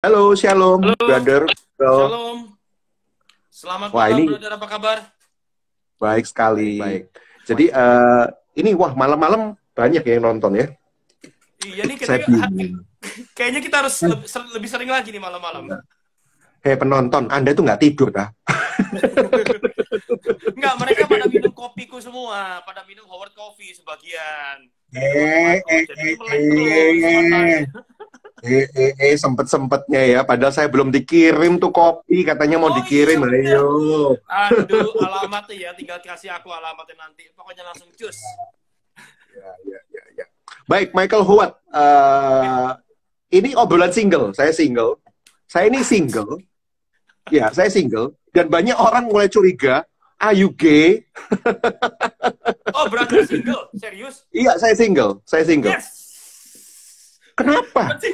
Halo, Shalom, Halo, brother. Halo. Shalom. Selamat Wah, malam, ini brother. Apa kabar? baik sekali. Jadi, ini wah malam-malam banyak yang nonton ya. Iya nih, Saya bingung. kayaknya kita harus lebih sering lagi nih malam-malam. Hei penonton, Anda itu nggak tidur dah. Enggak, mereka pada minum kopiku semua, pada minum Howard Coffee sebagian. Minum Eh, temanku, eh, jadi eh, melek terus matanya. sempet-sempetnya ya. Padahal saya belum dikirim tuh kopi, katanya mau Oh dikirim. iya bener. Ayo. Aduh, alamatnya ya, tinggal kasih aku alamatnya nanti. Pokoknya langsung cus. Ya, ya, ya, ya. Baik, Michael Howard. Ya, Ini obrolan single. Saya single. Saya ini anjir. single. Ya, saya single. Dan banyak orang mulai curiga, are you gay? Oh, brother single? Serius? Iya, saya single. Saya single. Yes! Kenapa? Berarti,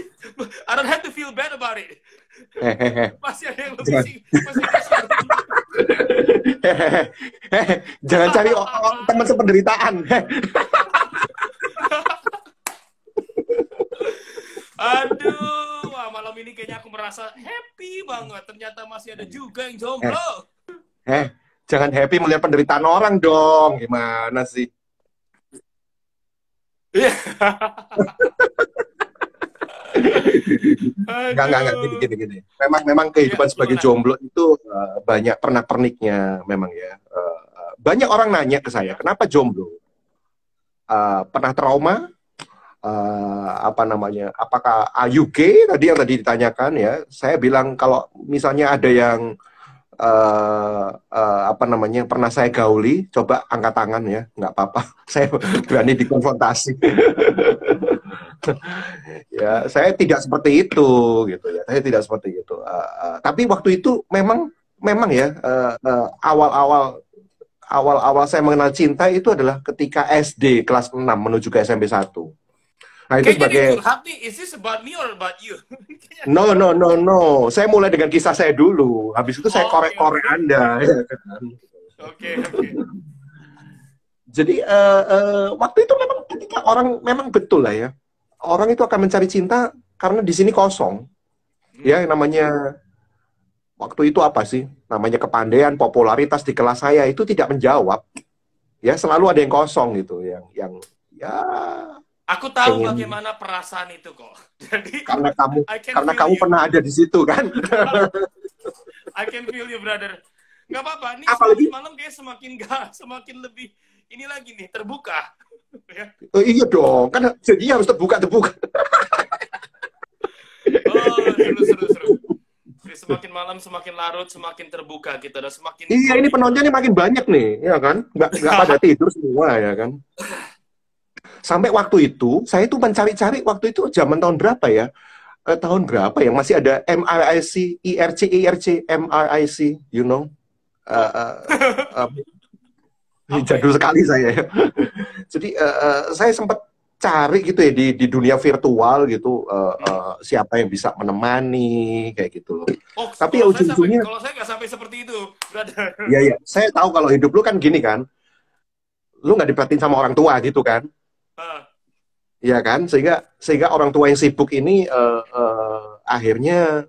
I don't have to feel bad about it. Hehehe. Masih ada yang lebih Jangan, sih, masih ada single. hehehe. Jangan cari teman sependeritaan. Aduh, wah malam ini kayaknya aku merasa happy banget. Ternyata masih ada juga yang Eh, jomblo. eh, jangan happy melihat penderitaan orang dong. Gimana sih? Iya. Enggak, gini, Aduh. gini, gini. Memang Ya, kehidupan sebagai gimana? jomblo itu banyak pernak-perniknya memang ya. Banyak orang nanya ke saya, Ya. kenapa jomblo? Pernah trauma? Apa namanya, apakah AUG tadi yang tadi ditanyakan ya, saya bilang kalau misalnya ada yang apa namanya pernah saya gauli, coba angkat tangan ya, nggak apa-apa, saya berani dikonfrontasi. Ya, saya tidak seperti itu gitu ya, saya tidak seperti itu. Tapi waktu itu memang memang ya awal-awal awal-awal saya mengenal cinta itu adalah ketika SD kelas 6 menuju ke SMP 1. Nah, itu Kayaknya dia sebagai curhat nih, is this about me or about you? no, no, no, no. Saya mulai dengan kisah saya dulu. Habis itu saya Oh, oke, korek-korek oke. Anda. Ya kan? Oke, oke. Jadi waktu itu memang ketika orang memang betul lah ya. Orang itu akan mencari cinta karena di sini kosong. Ya, Hmm. namanya waktu itu apa sih? Namanya kepandaian, popularitas di kelas saya itu tidak menjawab. Ya, selalu ada yang kosong gitu, yang ya Aku tahu pengen bagaimana perasaan itu kok. Jadi, karena kamu I can karena feel kamu you. pernah ada di situ kan. I can feel you, brother. Nggak apa-apa, nih semakin Apalagi malam kayak semakin lebih ini lagi nih, terbuka. Ya. iya dong, kan jadinya harus terbuka-terbuka. Oh, seru, seru, seru. Jadi semakin malam, semakin larut, semakin terbuka gitu, dan semakin Iya, ini nikmati. penontonnya makin banyak nih, ya kan? Nggak pada tidur semua, ya kan? Sampai waktu itu, saya itu mencari-cari waktu itu zaman tahun berapa ya? Tahun berapa yang masih ada MRIC, IRC, MRIC, you know? Eh, Wah, eh, eh, apa Jadul itu? sekali saya. Jadi saya sempat cari gitu ya di dunia virtual gitu, Hmm. siapa yang bisa menemani kayak gitu loh. Oh, Tapi ya ujung-ujungnya, kalau saya nggak sampai seperti itu, brother. ya saya tahu kalau hidup lu kan gini kan, lu nggak diperhatiin sama orang tua gitu kan. Ah, Iya kan, sehingga sehingga orang tua yang sibuk ini akhirnya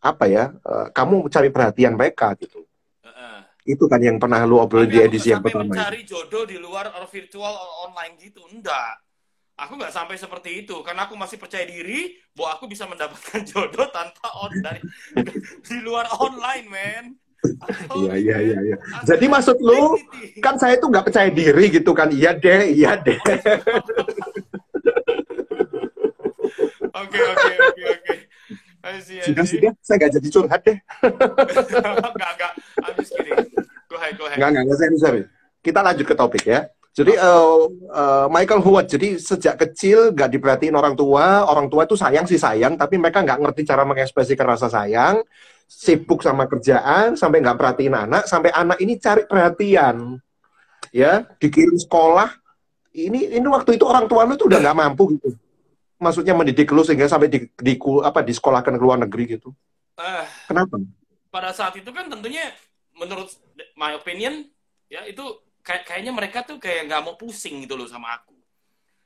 apa ya, kamu cari perhatian mereka gitu. ah, ah. Itu kan yang pernah lu obrolin Tapi di aku nggak edisi yang sampai pertama itu. mencari jodoh di luar or virtual or online gitu, enggak. Aku nggak sampai seperti itu karena aku masih percaya diri bahwa aku bisa mendapatkan jodoh tanpa di luar online, man. I Iya, told you, iya, iya, man. iya. I still Jadi have maksud lu, dignity. kan saya tuh nggak percaya diri gitu kan. Iya deh, iya deh. Oke, oke, oke, oke. I see, I see. Sudah, saya nggak jadi curhat deh. Enggak. I'm just kidding. Go ahead, go ahead. Nggak serius. Kita lanjut ke topik ya. Jadi Oke. Michael Howard, jadi sejak kecil nggak diperhatiin orang tua itu sayang sih sayang, tapi mereka nggak ngerti cara mengekspresikan rasa sayang, Hmm. sibuk sama kerjaan, sampai nggak perhatiin anak, sampai anak ini cari perhatian, Ya. ya, dikirim sekolah. Ini waktu itu orang tua lu tuh udah nggak mampu gitu, maksudnya mendidik lu sehingga sampai apa disekolahkan ke luar negeri gitu. Eh, Kenapa? pada saat itu kan tentunya menurut my opinion ya itu kayaknya mereka tuh kayak nggak mau pusing gitu loh sama aku.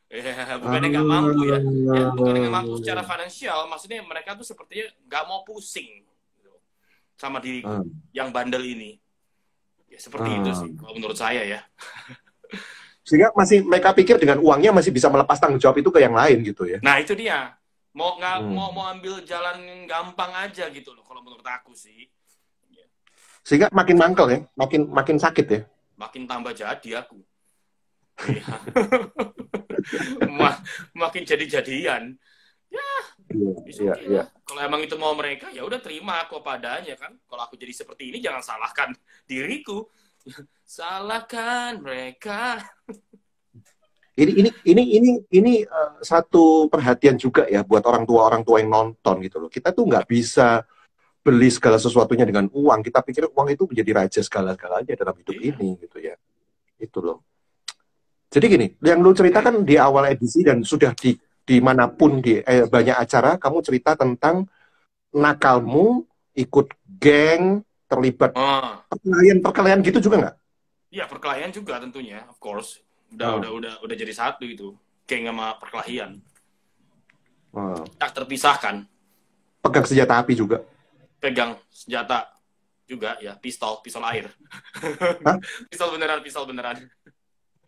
Ya, Ah, bukannya nggak mampu ya. Ya, bukannya nggak mampu secara finansial, maksudnya mereka tuh sepertinya nggak mau pusing gitu, sama diriku ah, yang bandel ini. Ya, seperti itu ah. sih, kalau menurut saya ya. Sehingga masih mereka pikir dengan uangnya masih bisa melepas tanggung jawab itu ke yang lain gitu ya. Nah, itu dia. Mau nggak mau Hmm. mau ambil jalan yang gampang aja gitu loh, kalau menurut aku sih. Ya. Sehingga makin mangkel ya, makin makin sakit ya. Makin tambah jadi aku. Iya. Ma- Makin jadi-jadian. Ya, Iya, it's iya, okay iya. lah. Kalau emang itu mau mereka, ya udah terima aku apa adanya kan. Kalau aku jadi seperti ini, jangan salahkan diriku. Salahkan mereka. Ini satu perhatian juga ya buat orang tua yang nonton gitu loh. Kita tuh nggak bisa beli segala sesuatunya dengan uang. Kita pikir uang itu menjadi raja segala-galanya dalam hidup Iya. ini gitu ya. Itu loh. Jadi gini, yang lu ceritakan di awal edisi dan sudah di dimanapun di banyak acara, kamu cerita tentang nakalmu, ikut geng, terlibat Oh, perkelahian gitu juga nggak? iya perkelahian juga tentunya, of course. Udah Oh, udah udah udah jadi satu itu. Geng sama perkelahian. oh. Tak terpisahkan. Pegang senjata api juga. Pegang senjata juga ya, pistol air. Hah? Pistol beneran.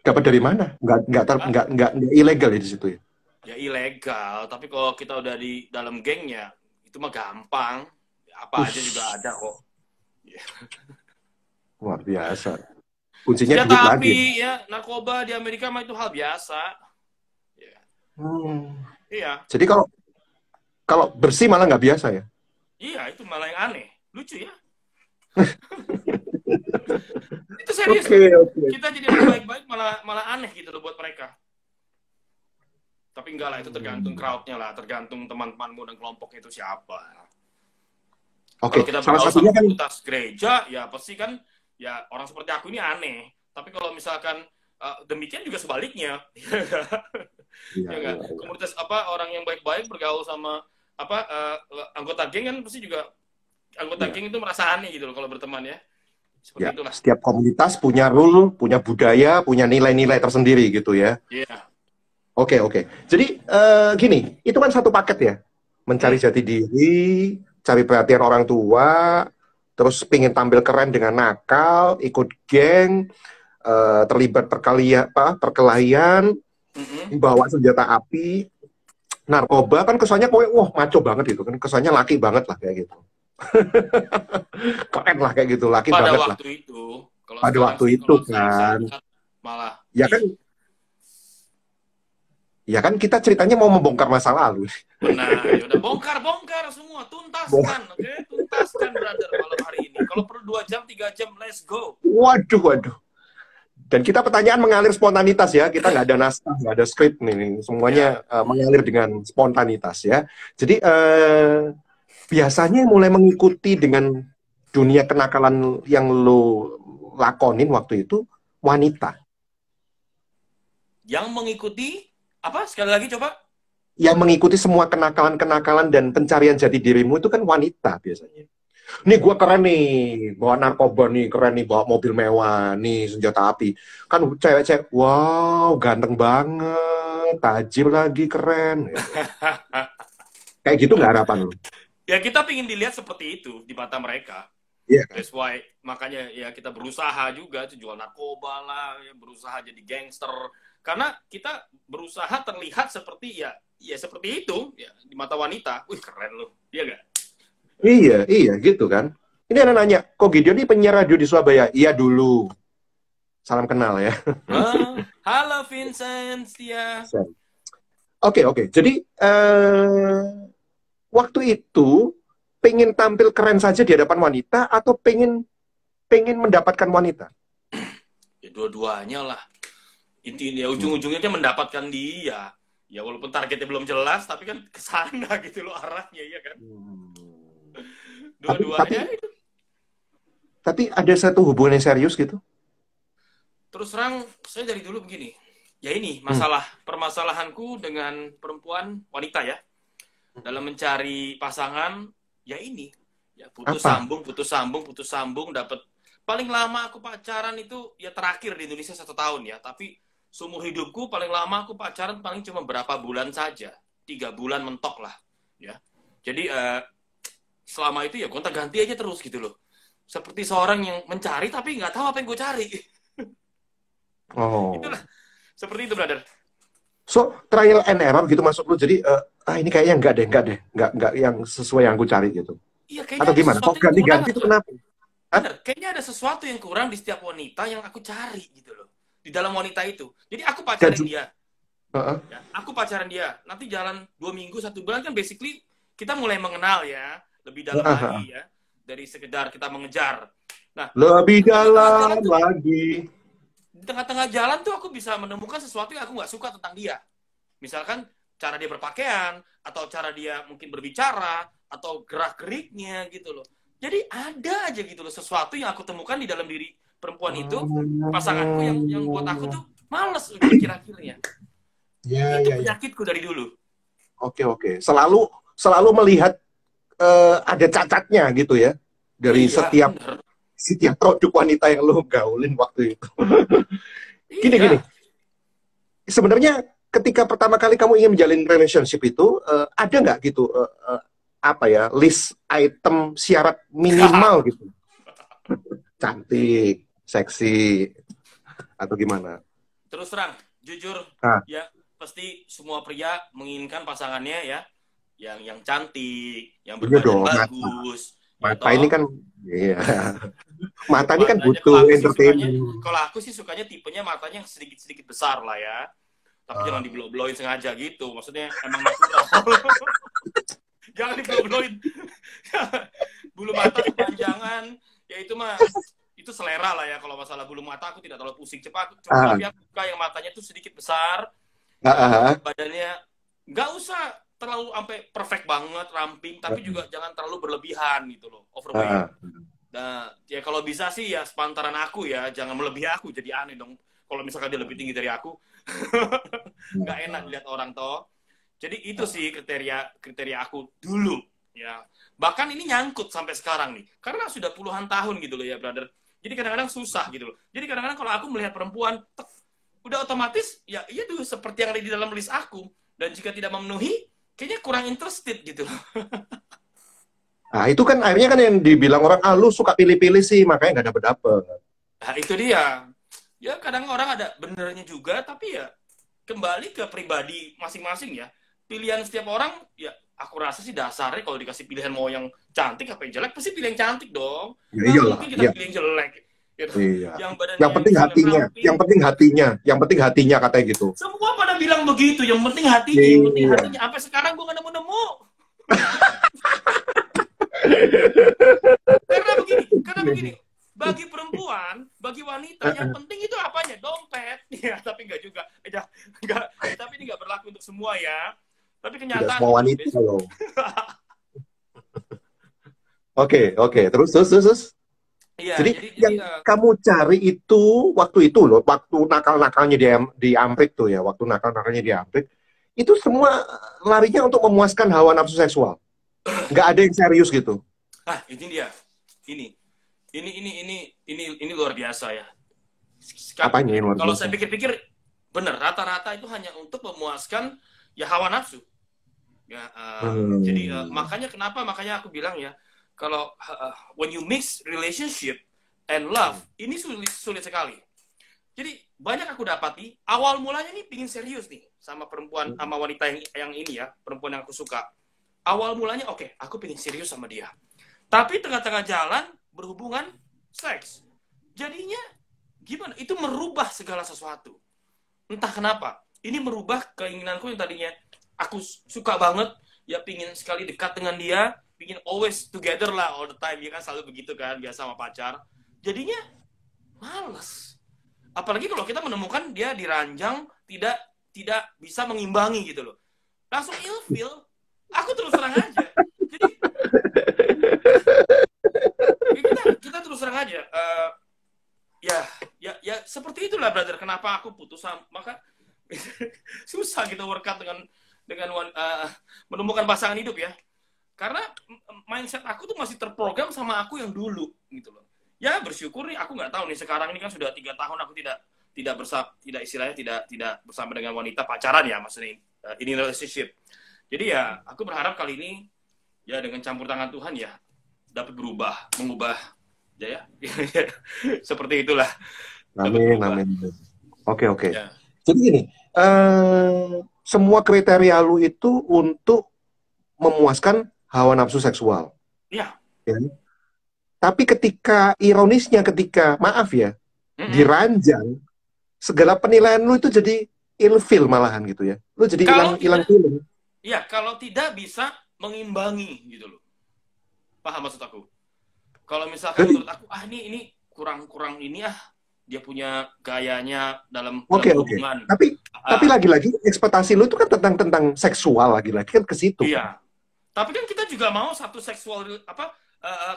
Dapat dari mana? Hah? Nggak ilegal ya di situ ya? Ya ilegal, tapi kalau kita udah di dalam gengnya, itu mah gampang. Apa aja juga Ush, ada kok. Ya. luar biasa. Kuncinya Senjata duit lagi. api, ya, narkoba di Amerika mah itu hal biasa. Ya. Hmm. Iya, Jadi kalau kalau bersih malah nggak biasa ya? iya itu malah yang aneh. Lucu ya. Itu serius Oke, loh. oke. Kita jadi orang baik-baik malah malah aneh gitu loh buat mereka. Tapi enggak lah, itu tergantung Hmm. crowd-nya lah, tergantung teman-temanmu dan kelompoknya itu siapa. Kalau Oke, kita salah bergaul sama satunya kan, komunitas gereja, ya pasti kan ya orang seperti aku ini aneh. Tapi kalau misalkan demikian juga sebaliknya, iya, ya enggak. iya, iya. Komunitas apa orang yang baik-baik bergaul sama apa anggota geng kan pasti juga anggota Iya. geng itu merasa aneh gitu loh kalau berteman ya. Ya, Seperti itulah. setiap komunitas punya rule, punya budaya, punya nilai-nilai tersendiri gitu ya. Iya. Oke, oke. Jadi gini, itu kan satu paket ya. Mencari Hmm. jati diri, cari perhatian orang tua, terus pingin tampil keren dengan nakal, ikut geng, terlibat perkelahian, Mm-mm. bawa senjata api, narkoba kan kesannya kowe wah maco banget gitu kan, kesannya laki banget lah kayak gitu. Keren lah kayak gitu, laki Pada banget lah. waktu itu, kalau Pada sekarang waktu sih itu kalau saya kan, lihat malah ya kan, ya kan kita ceritanya mau membongkar masa lalu. benar, ya udah bongkar semua, tuntaskan, oke? Tuntaskan brother malam hari ini. Kalau perlu 2 jam, 3 jam, let's go. Waduh, waduh. Dan kita pertanyaan mengalir spontanitas ya, kita nggak ada naskah, nggak ada skrip nih, semuanya Ya, mengalir dengan spontanitas ya. Jadi biasanya mulai mengikuti dengan dunia kenakalan yang lo lakonin waktu itu wanita. yang mengikuti apa? Sekali lagi coba. Yang mengikuti semua kenakalan-kenakalan dan pencarian jati dirimu itu kan wanita biasanya. Nih gue keren nih, bawa narkoba nih, keren nih, bawa mobil mewah nih, senjata api. Kan cewek-cewek, wow, ganteng banget, tajir lagi, keren. Gitu. Kayak gitu nggak harapan lu? Ya kita pingin dilihat seperti itu di mata mereka. Iya kan? That's why makanya ya kita berusaha juga tuh jual narkoba lah, ya, berusaha jadi gangster. Karena kita berusaha terlihat seperti ya seperti itu ya di mata wanita. Wih keren loh, iya gak? Iya, iya gitu kan. Ini ada nanya, kok Gideon ini penyiar radio di Surabaya? Iya dulu. Salam kenal ya. Halo Vincent, Setia. Oke, oke. Jadi, waktu itu pengen tampil keren saja di hadapan wanita atau pengen mendapatkan wanita? Ya dua-duanya lah. Intinya ujung-ujungnya dia mendapatkan dia. Ya walaupun targetnya belum jelas, tapi kan kesana gitu loh arahnya, ya kan? Hmm. Tapi Dua-duanya itu. ada satu hubungan yang serius gitu? Terus terang, saya dari dulu begini. Ya ini, Hmm. permasalahanku dengan perempuan wanita ya. Dalam mencari pasangan, ya ini. Ya Apa? putus sambung, dapat. Paling lama aku pacaran itu, ya terakhir di Indonesia 1 tahun ya. Tapi seumur hidupku paling lama aku pacaran paling cuma berapa bulan saja, 3 bulan mentok lah, ya. Jadi selama itu ya gonta-ganti aja terus gitu loh. Seperti seorang yang mencari tapi nggak tahu apa yang gue cari. Oh. Itulah seperti itu, brother. So, trial and error gitu maksud lu. Jadi, ini kayaknya enggak yang sesuai yang aku cari gitu. Iya, kayaknya Atau ada gimana? sesuatu Kok yang kurang. ganti-ganti itu kenapa? Bener, kayaknya ada sesuatu yang kurang di setiap wanita yang aku cari gitu loh. Di dalam wanita itu. Jadi aku pacarin dia. Ya, aku pacaran dia. Nanti jalan 2 minggu, 1 bulan kan basically kita mulai mengenal ya. Lebih dalam lagi ya. Dari sekedar kita mengejar. Nah, lebih dalam lagi. Di tengah-tengah jalan tuh aku bisa menemukan sesuatu yang aku nggak suka tentang dia. Misalkan cara dia berpakaian, atau cara dia mungkin berbicara, atau gerak-geriknya gitu loh. Jadi ada aja gitu loh sesuatu yang aku temukan di dalam diri perempuan itu, pasanganku yang buat aku tuh males udah mikir-mikirnya. Itu penyakitku dari dulu. Oke. Selalu melihat ada cacatnya gitu ya dari setiap produk wanita yang lo gaulin waktu itu. Gini. Sebenarnya ketika pertama kali kamu ingin menjalin relationship itu, ada nggak gitu list item syarat minimal gitu? Cantik, seksi, atau gimana? Terus terang, jujur, ya pasti semua pria menginginkan pasangannya ya yang cantik, yang berbadan bagus. Mata ini kan, mata ini kan butuh entertainment. Kalau aku sih sukanya tipenya matanya yang sedikit-sedikit besar lah ya. Tapi jangan diblow-blowin sengaja gitu. Maksudnya emang natural. Jangan diblow-blowin. Bulu mata kepanjangan, ya itu mah itu selera lah ya. Kalau masalah bulu mata aku tidak terlalu pusing. Tapi aku suka yang matanya tuh sedikit besar. Badannya nggak usah terlalu sampai perfect banget, ramping, tapi juga jangan terlalu berlebihan gitu loh, overweight. Nah, ya kalau bisa sih ya sepantaran aku ya, jangan melebihi aku, jadi aneh dong. Kalau misalkan dia lebih tinggi dari aku, nggak enak dilihat orang toh. Jadi itu sih kriteria aku dulu ya. Bahkan ini nyangkut sampai sekarang nih, karena sudah puluhan tahun gitu loh ya, brother. Jadi kadang-kadang susah gitu loh. Jadi kadang-kadang kalau aku melihat perempuan, udah otomatis ya iya tuh seperti yang ada di dalam list aku. Dan jika tidak memenuhi, kayaknya kurang interested gitu. Nah, itu kan akhirnya kan yang dibilang orang, lu suka pilih-pilih sih, makanya nggak dapet-dapet. Nah, itu dia. Ya, kadang orang ada benernya juga, tapi ya kembali ke pribadi masing-masing ya. Pilihan setiap orang, ya aku rasa sih dasarnya kalau dikasih pilihan mau yang cantik apa yang jelek, pasti pilih yang cantik dong. Ya, iyalah, mungkin kita pilih yang jelek. Gitu. Iya. Yang penting hatinya katanya gitu. Semua pada bilang begitu, yang penting hatinya, Sampai sekarang gue gak nemu-nemu. karena begini, bagi perempuan, bagi wanita, yang penting itu apanya? Dompet. Ya, tapi enggak juga. Tapi ini enggak berlaku untuk semua ya. Tapi kenyataan. Tidak semua wanita loh. Oke. Terus. Iya, jadi yang kamu cari itu waktu itu loh, waktu nakal-nakalnya di Amrik tuh ya, waktu nakal-nakalnya di Amrik, itu semua larinya untuk memuaskan hawa nafsu seksual. Nggak ada yang serius gitu. Ini dia. Ini luar biasa ya. Apanya yang luar biasa? Kalau saya pikir-pikir, bener, rata-rata itu hanya untuk memuaskan ya hawa nafsu. Ya, jadi makanya aku bilang ya, kalau when you mix relationship and love, ini sulit sekali. Jadi banyak aku dapati, awal mulanya nih pingin serius nih sama perempuan, sama wanita yang ini ya, perempuan yang aku suka. Awal mulanya oke, aku pingin serius sama dia. Tapi tengah-tengah jalan berhubungan seks. Jadinya gimana? Itu merubah segala sesuatu. Entah kenapa. Ini merubah keinginanku yang tadinya aku suka banget, ya pingin sekali dekat dengan dia, pingin always together lah all the time, ya kan selalu begitu kan, biasa sama pacar. Jadinya males. Apalagi kalau kita menemukan dia di ranjang tidak bisa mengimbangi gitu loh. Langsung ilfeel. Aku terus terang aja. Jadi kita terus terang aja. Ya seperti itulah, brother. Kenapa aku putus sama, maka susah gitu workout dengan menemukan pasangan hidup ya. Karena mindset aku tuh masih terprogram sama aku yang dulu gitu loh. Ya bersyukur nih, aku nggak tahu nih sekarang ini kan sudah 3 tahun aku tidak tidak istilahnya tidak bersama dengan wanita pacaran ya, maksudnya ini relationship. Jadi ya aku berharap kali ini ya dengan campur tangan Tuhan ya dapat mengubah ya, seperti itulah. Amin, amin. Oke. Ya. Jadi gini, semua kriteria lu itu untuk memuaskan hawa nafsu seksual. Iya. Ya. Tapi ironisnya maaf ya, diranjang, segala penilaian lu itu jadi ilfil malahan gitu ya. Lu jadi hilang feeling. Iya, kalau tidak bisa mengimbangi gitu loh. Paham maksud aku? Kalau misalkan menurut aku, ini kurang ini dia punya gayanya dalam hubungan. Tapi lagi-lagi ekspektasi lu itu kan tentang seksual, lagi-lagi kan ke situ. Iya. Tapi kan kita juga mau satu seksual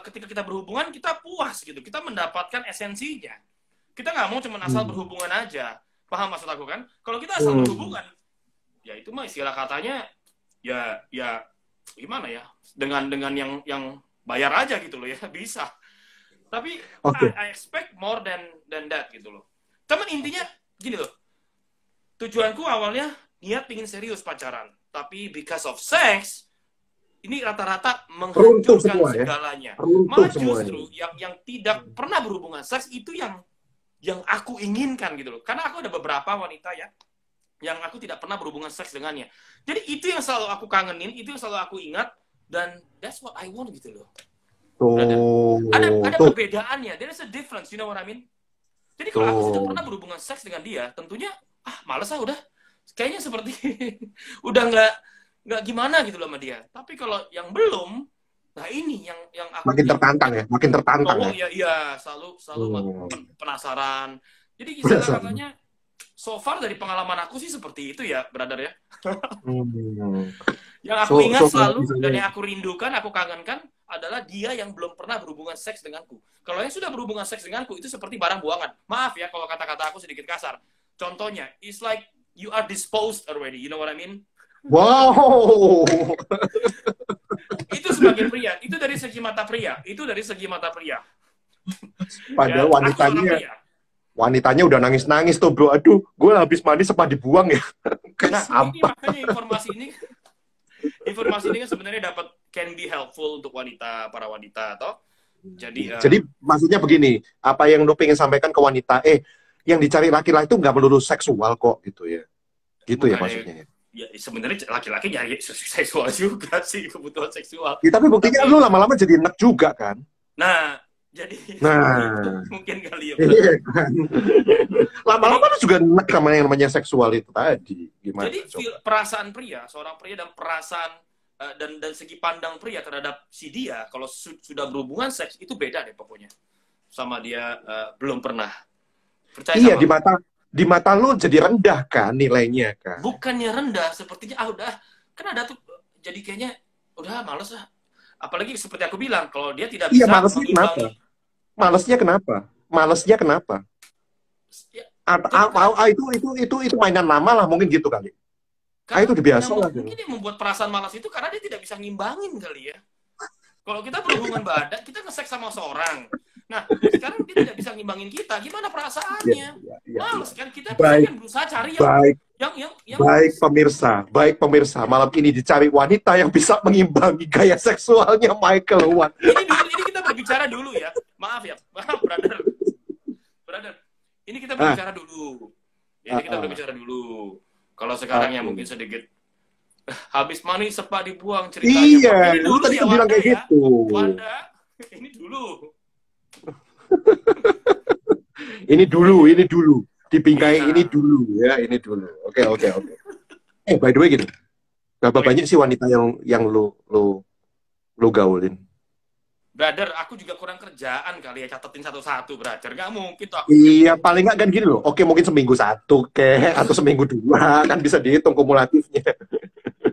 ketika kita berhubungan kita puas gitu. Kita mendapatkan esensinya. Kita nggak mau cuma asal berhubungan aja. Paham maksud aku kan? Kalau kita asal berhubungan, ya itu mah istilah katanya ya gimana ya? Dengan yang bayar aja gitu loh ya, bisa. Tapi I expect more than that gitu loh. Teman intinya gini loh. Tujuanku awalnya niat pingin serius pacaran, tapi because of sex ini rata-rata menghancurkan segalanya. Malah justru yang tidak pernah berhubungan seks itu yang aku inginkan gitu loh. Karena aku ada beberapa wanita ya yang aku tidak pernah berhubungan seks dengannya. Jadi itu yang selalu aku kangenin, itu yang selalu aku ingat, dan that's what I want gitu loh. Ada perbedaannya. There is a difference, you know what I mean? Jadi kalau aku sudah pernah berhubungan seks dengan dia, tentunya males udah. Kayaknya seperti udah nggak gimana gitu loh sama dia. Tapi kalau yang belum, nah ini yang aku makin tertantang ya. Iya, selalu penasaran. Jadi istilah katanya so far dari pengalaman aku sih seperti itu ya, brother ya. Yang aku ingat selalu dan yang aku rindukan, aku kangenkan adalah dia yang belum pernah berhubungan seks denganku. Kalau yang sudah berhubungan seks denganku itu seperti barang buangan. Maaf ya kalau kata-kata aku sedikit kasar. Contohnya, it's like you are disposed already. You know what I mean? Wow. Itu sebagai pria. Itu dari segi mata pria. Padahal wanitanya udah nangis-nangis tuh, bro. Aduh, gue habis mandi sempat dibuang ya. Makanya informasi ini kan sebenarnya can be helpful untuk para wanita toh. Jadi maksudnya begini, apa yang lo pengen sampaikan ke wanita, yang dicari laki-laki itu nggak melulu seksual kok gitu ya. Gitu ya maksudnya. Ya sebenarnya laki-laki nyari seksual juga sih, kebutuhan seksual. Ya, tapi buktinya lu lama-lama jadi enak juga kan. Mungkin kali ya. Iya kan. Lama-lama lu juga enak sama yang namanya seksual itu tadi. Gimana? Jadi perasaan pria, seorang pria dan perasaan dan segi pandang pria terhadap si dia kalau sudah berhubungan seks itu beda deh pokoknya. Sama dia belum pernah. Percaya iya, sama di mata lu jadi rendah kan nilainya kan. Bukannya rendah, sepertinya udah kan ada tuh jadi kayaknya udah males lah. Apalagi seperti aku bilang kalau dia tidak bisa mengimbangi. Malesnya kenapa? Ya, itu mainan lama lah mungkin gitu kali. Itu biasa lah. Mungkin yang membuat perasaan malas itu karena dia tidak bisa ngimbangin kali ya. Kalau kita berhubungan badan, kita nge-seks sama seorang. Nah, sekarang dia tidak bisa ngimbangin kita. Gimana perasaannya? Males kan? Kita kan berusaha cari yang Baik pemirsa, malam ini dicari wanita yang bisa mengimbangi gaya seksualnya Michael Wan. Ini kita berbicara dulu ya. Maaf, brother. Ini kita berbicara dulu. Kalau sekarang ya mungkin sedikit habis mani sepak dibuang ceritanya. Iya, lu tadi bilang kayak gitu. Wanda, ini dulu. ini dulu. Dibingkai ini dulu. Oke. By the way gitu. Berapa banyak sih wanita yang lu gaulin? Brother, aku juga kurang kerjaan kali ya catetin satu-satu, brother. Gak mungkin tuh aku. Iya, paling nggak kan gini loh. Oke, mungkin seminggu 1 atau seminggu 2 kan bisa dihitung kumulatifnya.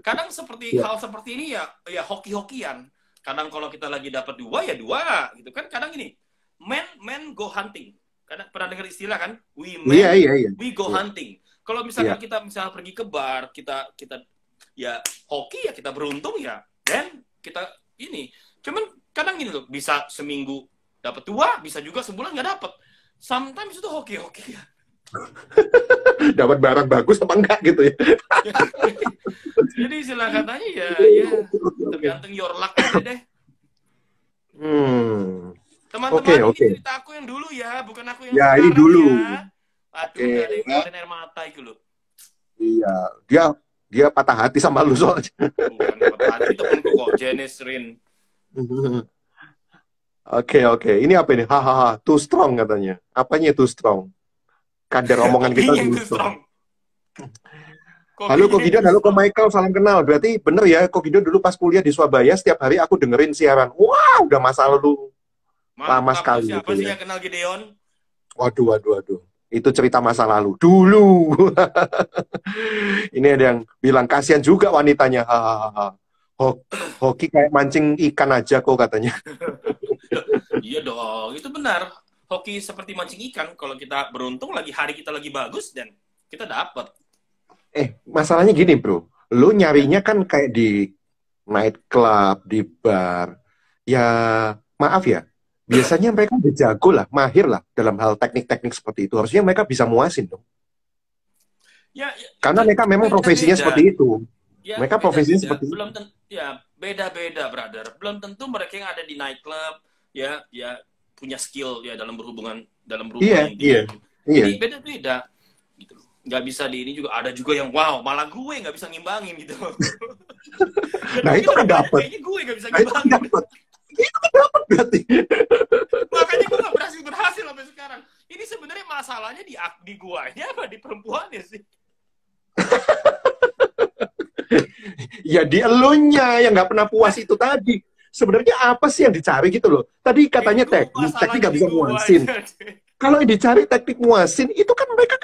Kadang hal seperti ini ya hoki-hokian. Kadang kalau kita lagi dapat 2 ya 2 gitu kan. Kadang gini, men go hunting. Kadang pernah dengar istilah kan? We go hunting. Kalau misalkan kita pergi ke bar, kita ya hoki ya kita beruntung ya. Dan kita ini. Cuman kadang gini loh, bisa seminggu dapat 2, bisa juga sebulan nggak dapat. Sometimes itu hoki-hoki ya. Dapat barang bagus apa enggak gitu ya. Jadi istilah katanya ya tergantung your luck aja deh. Oke, Teman-teman, ini oke. cerita aku yang dulu ya, bukan aku yang Ya, ini sekarang dulu. ya. Aduh, Oke. udah ada yang ngeluarin air mata itu loh. Iya, dia dia patah hati sama lu soalnya. Bukan patah hati, temanku kok, Janice Rin. Oke, oke. Ini apa ini? Hahaha, too strong katanya. Apanya too strong? Kadar omongan kita Kopinya too itu strong. strong. Halo Kopinya Kogido, itu halo Ko strong. Michael, salam kenal. Berarti bener ya, Kogido dulu pas kuliah di Surabaya, setiap hari aku dengerin siaran. Wah, udah masa lalu lama Mantap tuh, sekali siapa itu sih ya. yang kenal Gideon? Waduh, waduh, waduh. Itu cerita masa lalu. Dulu. Ini ada yang bilang, kasihan juga wanitanya. Hahaha. Hoki kayak mancing ikan aja kok katanya. Iya dong, itu benar. Hoki seperti mancing ikan, kalau kita beruntung lagi hari kita lagi bagus dan kita dapat. Masalahnya gini bro. Lu Ya, nyarinya kan kayak di nightclub, di bar. Ya, maaf ya. Biasanya mereka udah jago lah, mahir lah dalam hal teknik-teknik seperti itu. Harusnya mereka bisa muasin dong. ya, Karena mereka memang profesinya beda-beda. seperti itu. Ya, Mereka profesinya beda-beda. seperti itu. Belum tentu, ya beda-beda, brother. Belum tentu mereka yang ada di nightclub, ya punya skill ya dalam Iya, berhubungan yang iya, tinggi. iya. Jadi beda-beda. Gitu loh. Nggak bisa di ini juga ada juga yang wow, malah gue nggak bisa ngimbangin gitu. Dan Nah mungkin itu kan lebih banyak dapat. kayaknya gue nggak bisa Nah itu kan ngimbangin. dapat. Itu kan dapat berarti. Makanya gue nggak berhasil sampai sekarang. Ini sebenarnya masalahnya di guanya apa di perempuannya sih? Ya di elunya yang nggak pernah puas itu tadi. Sebenarnya apa sih yang dicari gitu loh? Tadi katanya Itu teknik masalahnya nggak di bisa muasin. guanya. Kalau yang dicari teknik muasin itu kan mereka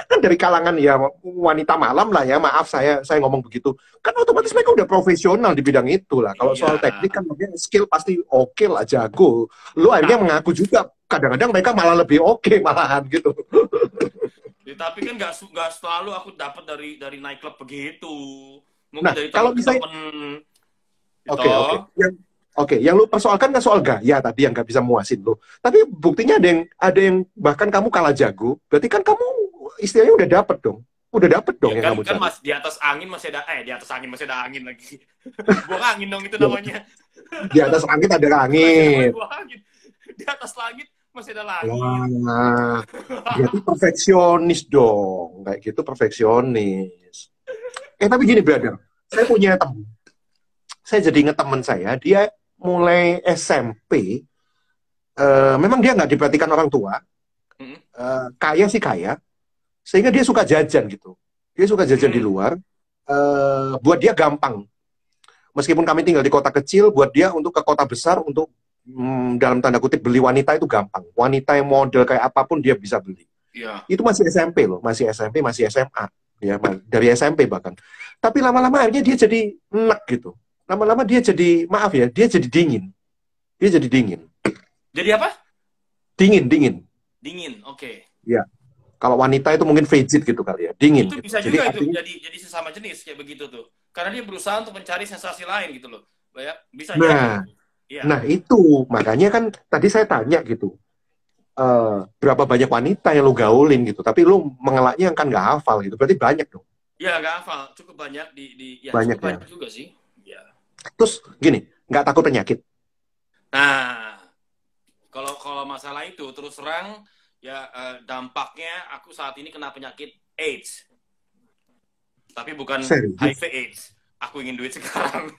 kan dari kalangan ya wanita malam lah ya, maaf saya ngomong begitu, kan otomatis mereka udah profesional di bidang itu lah. Kalau Iya. soal teknik kan mungkin skill pasti oke lah, jago. Lu akhirnya Tapi mengaku juga kadang-kadang mereka malah lebih oke malahan gitu. ya, tapi kan nggak selalu aku dapat dari nightclub begitu. Mungkin Nah dari kalau misalnya temen-temen itu. oke, oke, yang lu persoalkan kan soal gaya tadi yang nggak bisa muasin lu, tapi buktinya ada yang bahkan kamu kalah jago, berarti kan kamu istilahnya udah dapet dong Ya yang kan kamu kan cari. mas di atas angin masih ada di atas angin masih ada angin lagi. Buang angin dong itu namanya. Di atas langit ada Masih namanya langit. buang angin. Di atas langit masih ada langit. Wah, berarti perfeksionis dong. Kayak gitu perfeksionis. Tapi gini, brother. Saya punya teman. Saya jadi ingat teman saya. Dia mulai SMP. Memang dia nggak diperhatikan orang tua. Hmm. Kaya sih kaya. Sehingga dia suka jajan gitu. Dia suka jajan di Hmm. luar. Buat dia gampang. Meskipun kami tinggal di kota kecil, buat dia untuk ke kota besar, untuk dalam tanda kutip beli wanita itu gampang. Wanita yang model kayak apapun dia bisa beli. Iya. Itu masih SMP loh, masih SMP, masih SMA. Ya, dari SMP bahkan. Tapi lama-lama akhirnya dia jadi enak gitu. Lama-lama dia jadi, maaf ya, dia jadi dingin. Dia jadi dingin. Jadi apa? Dingin, dingin. Dingin. Oke. Ya. Kalau wanita itu mungkin frigid gitu kali ya, dingin Itu gitu. bisa Jadi juga itu artinya, jadi sesama jenis kayak begitu tuh. Karena dia berusaha untuk mencari sensasi lain gitu loh. Ya, bisa jadi. nah, Iya. nah itu makanya kan tadi saya tanya gitu, berapa banyak wanita yang lu gaulin gitu, tapi lu mengelaknya kan nggak hafal gitu, berarti banyak dong, Ya nggak hafal. Cukup banyak ya banyak cukup ya. banyak juga sih. Ya. Terus gini, nggak takut penyakit? Nah, kalau masalah itu terus terang ya dampaknya aku saat ini kena penyakit AIDS. Tapi bukan Serius? HIV AIDS. Aku ingin duit sekarang.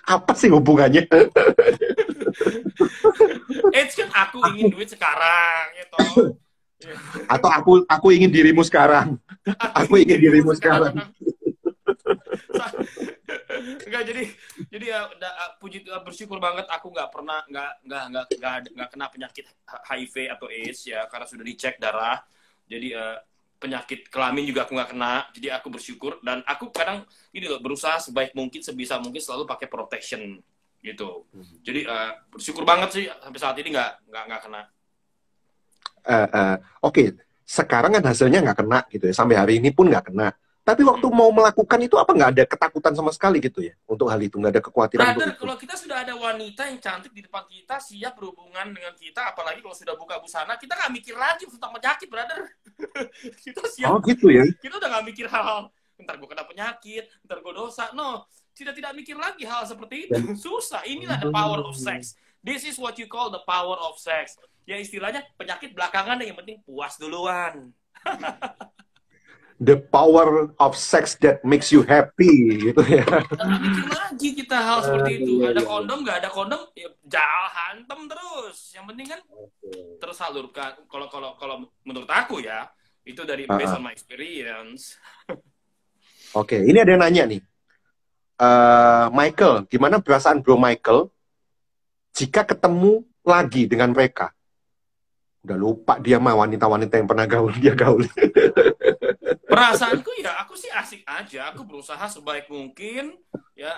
Apa sih hubungannya? AIDS kan aku ingin duit sekarang, gitu. Atau aku ingin dirimu sekarang? Aku ingin dirimu sekarang. Enggak, jadi ya puji Tuhan, bersyukur banget aku nggak pernah nggak kena penyakit HIV atau AIDS ya, karena sudah dicek darah. Jadi penyakit kelamin juga aku nggak kena. Jadi aku bersyukur, dan aku kadang ini loh, berusaha sebaik mungkin, sebisa mungkin selalu pakai protection gitu. Jadi bersyukur banget sih sampai saat ini nggak kena. Oke, sekarang kan hasilnya nggak kena gitu ya, sampai hari ini pun nggak kena. Tapi waktu mau melakukan itu apa nggak ada ketakutan sama sekali gitu ya untuk hal itu, nggak ada kekhawatiran untuk Brother, itu. kalau kita sudah ada wanita yang cantik di depan kita, siap berhubungan dengan kita, apalagi kalau sudah buka busana, kita nggak mikir lagi tentang penyakit, brother. Kita Oh siap. gitu ya. Kita udah nggak mikir hal-hal, ntar gue kena penyakit, ntar gue dosa. No, tidak mikir lagi hal seperti itu. Dan, Susah. Inilah the power of sex. This is what you call the power of sex. Ya istilahnya penyakit belakangan, yang penting puas duluan. the power of sex that makes you happy gitu ya. Nggak mikir lagi kita hal seperti itu. Ada kondom, nggak ada kondom, ya jalan hantem terus. Yang penting kan tersalurkan. Kalau menurut aku ya, itu dari based on my experience. Oke, ini ada yang nanya nih. Michael, gimana perasaan Bro Michael jika ketemu lagi dengan mereka? Udah lupa dia mah wanita-wanita yang pernah dia gaul. Perasaanku ya, aku sih asik aja. Aku berusaha sebaik mungkin. Ya,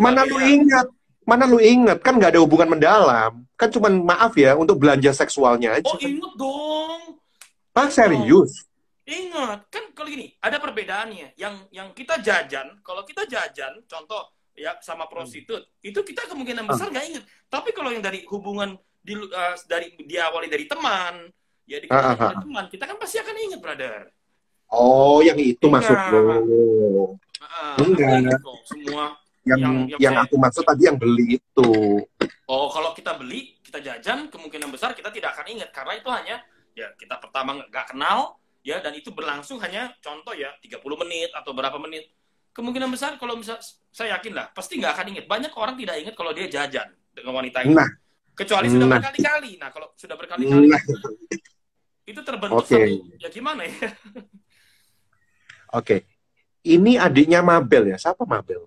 Mana lu ingat? Mana lu ingat? Kan nggak ada hubungan mendalam. Kan cuman maaf ya untuk belanja seksualnya aja. Oh, inget dong. Ah, serius? Ingat. Kan kalau gini, ada perbedaannya. Yang kita jajan, kalau kita jajan, contoh ya sama prostitut, itu kita kemungkinan besar nggak inget. Tapi kalau yang dari hubungan diawali dari teman, ya dikenal dari teman, kita kan pasti akan inget, brother. Oh, yang itu maksud lo. Enggak. Semua yang aku maksud tadi yang beli itu. Oh, kalau kita beli, kita jajan, kemungkinan besar kita tidak akan ingat karena itu hanya ya kita pertama nggak kenal ya, dan itu berlangsung hanya contoh ya 30 menit atau berapa menit. Kemungkinan besar kalau misal saya yakin lah pasti nggak akan ingat. Banyak orang tidak ingat kalau dia jajan dengan wanita itu. Kecuali sudah berkali-kali. Nah, kalau sudah berkali-kali itu terbentuk satu ya gimana ya? Oke. Ini adiknya Mabel ya. Siapa Mabel?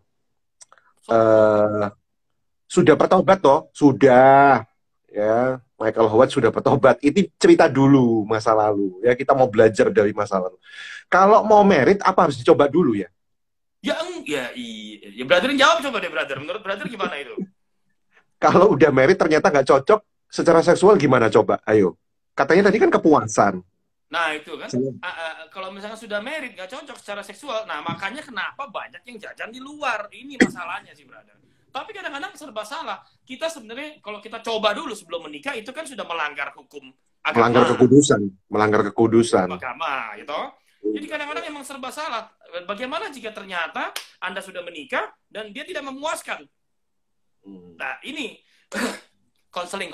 Sudah bertobat toh? Sudah. Ya, Michael Howard sudah bertobat. Ini cerita dulu masa lalu. Ya, kita mau belajar dari masa lalu. Kalau mau merit apa harus dicoba dulu ya? Ya, brother jawab coba deh, brother. Menurut brother gimana itu? Kalau udah merit ternyata nggak cocok secara seksual gimana coba? Ayo. Katanya tadi kan kepuasan. Nah itu kan, kalau misalnya sudah married gak cocok secara seksual, nah makanya kenapa banyak yang jajan di luar, ini masalahnya sih, brother. Tapi kadang-kadang serba salah. Kita sebenarnya kalau kita coba dulu sebelum menikah itu kan sudah melanggar hukum agama. Melanggar kekudusan. Agama, gitu. Jadi kadang-kadang emang serba salah. Bagaimana jika ternyata Anda sudah menikah dan dia tidak memuaskan? Nah ini konseling.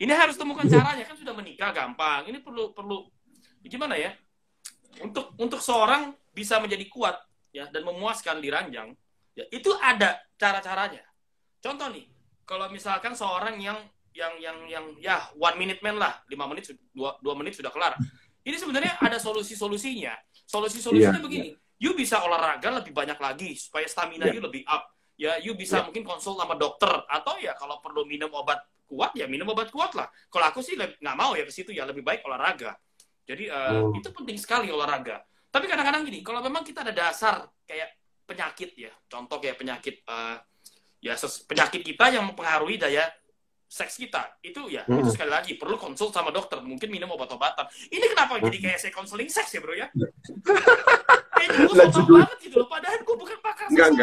Ini harus temukan caranya, kan sudah menikah gampang. Ini perlu gimana ya? Untuk seorang bisa menjadi kuat ya dan memuaskan di ranjang, ya itu ada cara-caranya. Contoh nih, kalau misalkan seorang yang ya 1 minute man lah, 5 menit 2 menit sudah kelar. Ini sebenarnya ada solusinya. Solusinya begini. You bisa olahraga lebih banyak lagi supaya stamina you lebih up. Ya, you bisa mungkin konsul sama dokter atau ya kalau perlu minum obat kuat ya minum obat kuat lah. Kalau aku sih nggak mau ya ke situ ya, lebih baik olahraga. Jadi itu penting sekali olahraga. Tapi kadang-kadang gini, kalau memang kita ada dasar kayak penyakit ya, contoh kayak penyakit penyakit kita yang mempengaruhi daya seks kita, itu ya itu sekali lagi perlu konsul sama dokter, mungkin minum obat-obatan. Ini kenapa jadi kayak saya konseling seks ya bro ya? Kayaknya gue sombong banget gitu loh, padahal gue bukan pakar seks.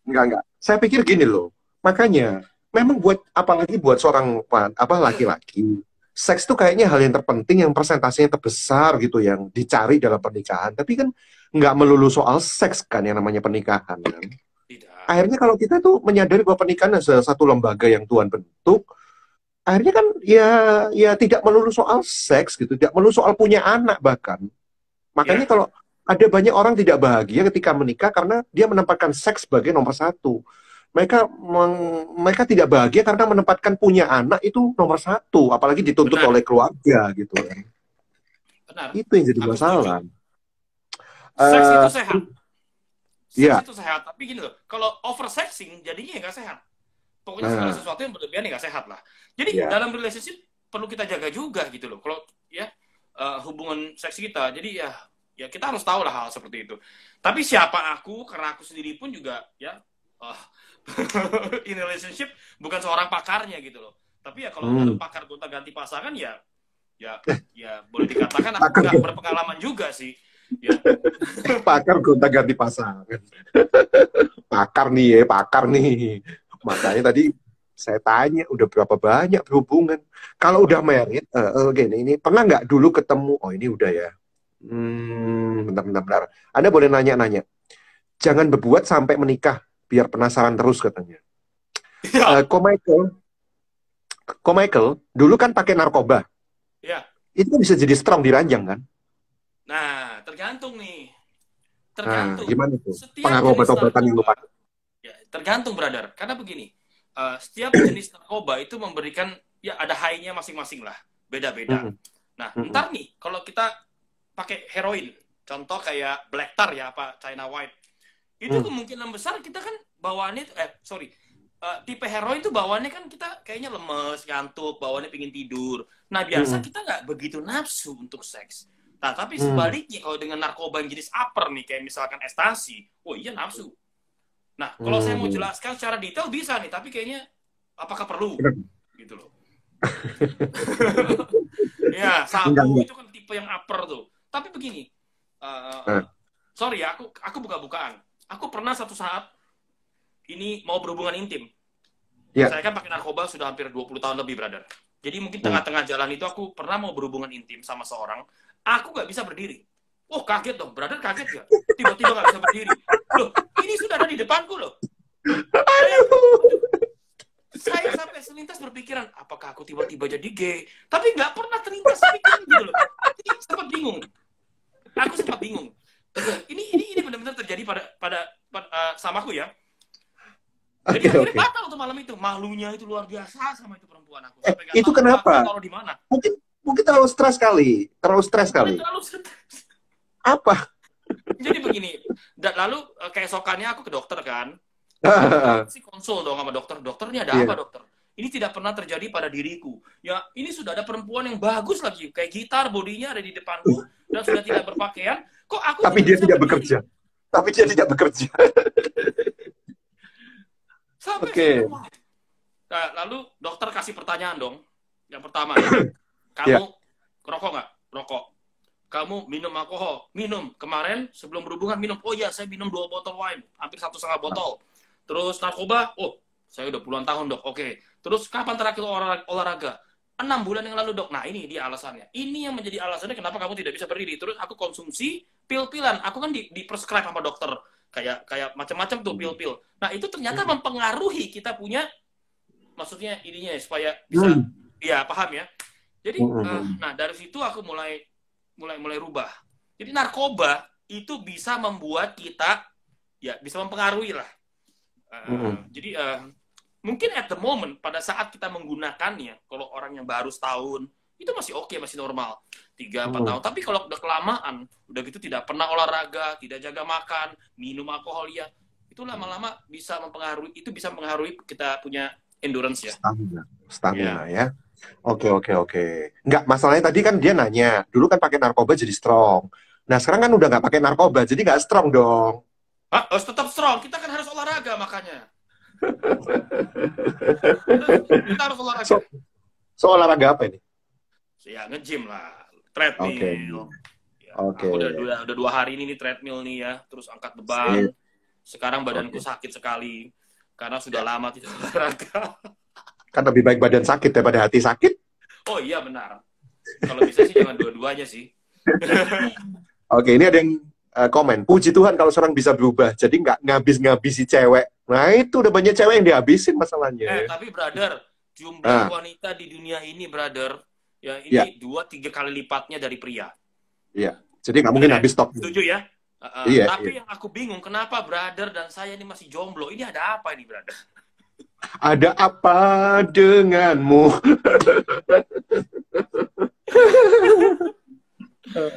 Enggak. Saya pikir gini loh, makanya memang apalagi buat seorang laki-laki, seks itu kayaknya hal yang terpenting, yang persentasinya terbesar gitu, yang dicari dalam pernikahan. Tapi kan nggak melulu soal seks kan yang namanya pernikahan kan. Tidak. Akhirnya kalau kita tuh menyadari bahwa pernikahan adalah satu lembaga yang Tuhan bentuk, akhirnya kan ya tidak melulu soal seks gitu, tidak melulu soal punya anak bahkan. Makanya kalau ada banyak orang tidak bahagia ketika menikah karena dia menempatkan seks sebagai nomor 1. Mereka tidak bahagia karena menempatkan punya anak itu nomor 1, apalagi dituntut oleh keluarga gitu kan. Benar. Itu yang jadi masalah. Seks itu sehat. Seks itu sehat, tapi gini loh, kalau oversexing jadinya nggak sehat. Pokoknya segala sesuatu yang berlebihan nggak sehat lah. Jadi dalam relationship perlu kita jaga juga gitu loh. Kalau ya hubungan seks kita, jadi ya kita harus tahu lah hal seperti itu. Tapi siapa aku, karena aku sendiri pun juga ya in relationship bukan seorang pakarnya gitu loh. Tapi ya kalau ada pakar gonta ganti pasangan ya boleh dikatakan aku nggak berpengalaman juga sih. Ya. Pakar gonta-ganti pasangan. Pakar nih ya, pakar nih. Makanya tadi saya tanya, udah berapa banyak berhubungan? Kalau udah married, gini, ini pernah nggak dulu ketemu? Oh ini udah ya. Bentar. Anda boleh nanya-nanya. Jangan berbuat sampai menikah, biar penasaran terus katanya. Ya. Ko Michael, dulu kan pakai narkoba. Ya. Itu kan bisa jadi strong di ranjang kan? Nah, tergantung nih. Nah, Tergantung. gimana itu? Setiap Pengaruh jenis obat-obatan yang lupa. narkoba, ya, tergantung, brother. Karena begini, setiap jenis narkoba itu memberikan, ya ada high-nya masing-masing lah. Beda-beda. Mm-mm. Nah, Mm-mm. ntar nih, kalau kita pakai heroin, contoh kayak Black Tar ya, apa China White, itu Mm. kemungkinan besar kita kan bawaannya, tipe heroin itu bawaannya kan kita kayaknya lemes, ngantuk, bawaannya pingin tidur. Nah, biasa Mm-mm. kita nggak begitu nafsu untuk seks. Nah, tapi Mm. sebaliknya kalau dengan narkoba yang jenis upper nih, kayak misalkan ekstasi, oh iya nafsu. Nah, kalau saya mau Mm. jelaskan secara detail bisa nih, tapi kayaknya apakah perlu? Benar. Gitu loh. Ya, sabu Enggak. itu kan tipe yang upper tuh. Tapi begini, Nah, sorry ya, aku buka-bukaan. Aku pernah satu saat ini mau berhubungan intim. ya. Saya kan pakai narkoba sudah hampir 20 tahun lebih, brother. Jadi mungkin Mm. tengah-tengah jalan itu aku pernah mau berhubungan intim sama seorang. Aku nggak bisa berdiri. Oh, kaget dong. Brother kaget ya? Tiba-tiba nggak bisa berdiri. Loh, ini sudah ada di depanku loh. Saya sampai selintas berpikiran, apakah aku tiba-tiba jadi gay? Tapi nggak pernah terlintas pikiran gitu loh. Jadi sempat bingung. Aku sempat bingung. Ini benar-benar terjadi pada sama aku ya. Jadi Oke, akhirnya oke. batal tuh malam itu. Malunya itu luar biasa sama itu perempuan aku. Sampai nggak Itu tahu aku kenapa? taruh di mana. Mungkin terlalu stres kali. Terlalu stres Bukan kali. terlalu stres. Apa? Jadi begini. Lalu keesokannya aku ke dokter kan. Si konsul dong sama dokter. Dokter ini ada Iya. apa dokter? Ini tidak pernah terjadi pada diriku. Ya ini sudah ada perempuan yang bagus lagi. Kayak gitar bodinya ada di depanku. Dan sudah tidak berpakaian. Kok aku Tapi dia bisa tidak berdiri? bekerja. Tapi dia tidak bekerja. Sampai Oke. situ. Nah, lalu dokter kasih pertanyaan dong. Yang pertama ya. Kamu Ya. rokok nggak? Rokok. Kamu minum alkohol? Minum. Kemarin sebelum berhubungan minum. Oh iya, saya minum 2 botol wine. Hampir 1,5 botol. Terus narkoba? Oh, saya udah puluhan tahun dok. Oke. Terus kapan terakhir olahraga? 6 bulan yang lalu dok. Nah ini dia alasannya. Ini yang menjadi alasannya kenapa kamu tidak bisa berdiri. Terus aku konsumsi pil-pilan. Aku kan di prescribe sama dokter. Kayak macam-macam tuh pil-pil. Nah itu ternyata mempengaruhi kita punya, maksudnya ininya ya, supaya bisa, ya paham ya. Jadi, nah dari situ aku mulai rubah. Jadi narkoba itu bisa membuat kita, ya bisa mempengaruhi lah. Jadi mungkin at the moment pada saat kita menggunakannya, kalau orang yang baru setahun itu masih oke, masih normal 3-4 tahun. Tapi kalau udah kelamaan, udah gitu tidak pernah olahraga, tidak jaga makan, minum alkohol ya, itu lama-lama bisa mempengaruhi, kita punya endurance ya. Stamina ya. Oke. Enggak, masalahnya tadi kan dia nanya, dulu kan pakai narkoba jadi strong. Nah, sekarang kan udah nggak pakai narkoba, jadi nggak strong dong. Harus tetap strong, kita kan harus olahraga makanya. Kita harus olahraga. So olahraga apa ini? Ya nge-gym lah, treadmill. Oke. Udah 2 hari ini nih treadmill nih ya, terus angkat beban. Sekarang badanku sakit sekali karena sudah lama tidak olahraga. Kan lebih baik badan sakit daripada hati sakit. Oh iya benar. Kalau bisa sih jangan dua-duanya sih. Oke, ini ada yang komen. Puji Tuhan kalau seorang bisa berubah, jadi nggak ngabis-ngabisi cewek. Nah itu udah banyak cewek yang dihabisin masalahnya. Tapi brother, jumlah wanita di dunia ini brother, ya ini 2-3 kali lipatnya dari pria. Iya. Jadi nggak mungkin habis stok. Setuju ya? Tapi yang aku bingung, kenapa brother dan saya ini masih jomblo? Ini ada apa ini brother? Ada apa denganmu?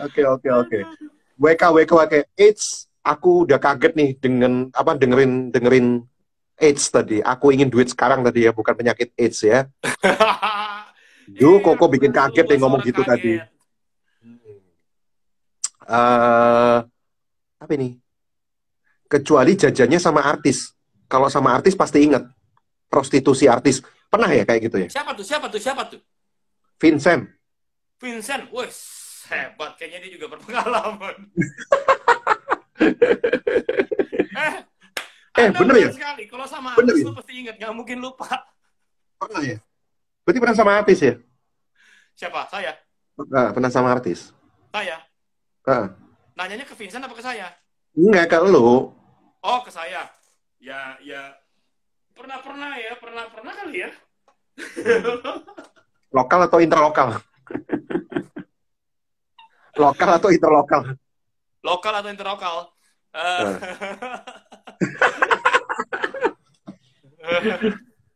Oke. WK. Aku udah kaget nih dengan dengerin AIDS tadi. Aku ingin duit sekarang tadi ya, bukan penyakit AIDS ya. Koko bikin kaget deh ngomong gitu tadi. Apa ini? Kecuali jajannya sama artis. Kalau sama artis pasti ingat. Prostitusi artis. Pernah ya kayak gitu ya? Siapa tuh? Vincent. Wes. Hebat, kayaknya dia juga berpengalaman. Anda Bener ya? benar sekali. Kalau sama Bener artis ya? lu pasti ingat, nggak mungkin lupa. Pernah ya? Berarti pernah sama artis ya? Siapa? Saya. Pernah sama artis? Saya. Ah. Nanyanya ke Vincent apa ke saya? Enggak, ke lu. Oh, ke saya. Ya. Pernah ya, pernah kali ya. Lokal atau interlokal? Lokal atau interlokal? Lokal atau interlokal? Ah.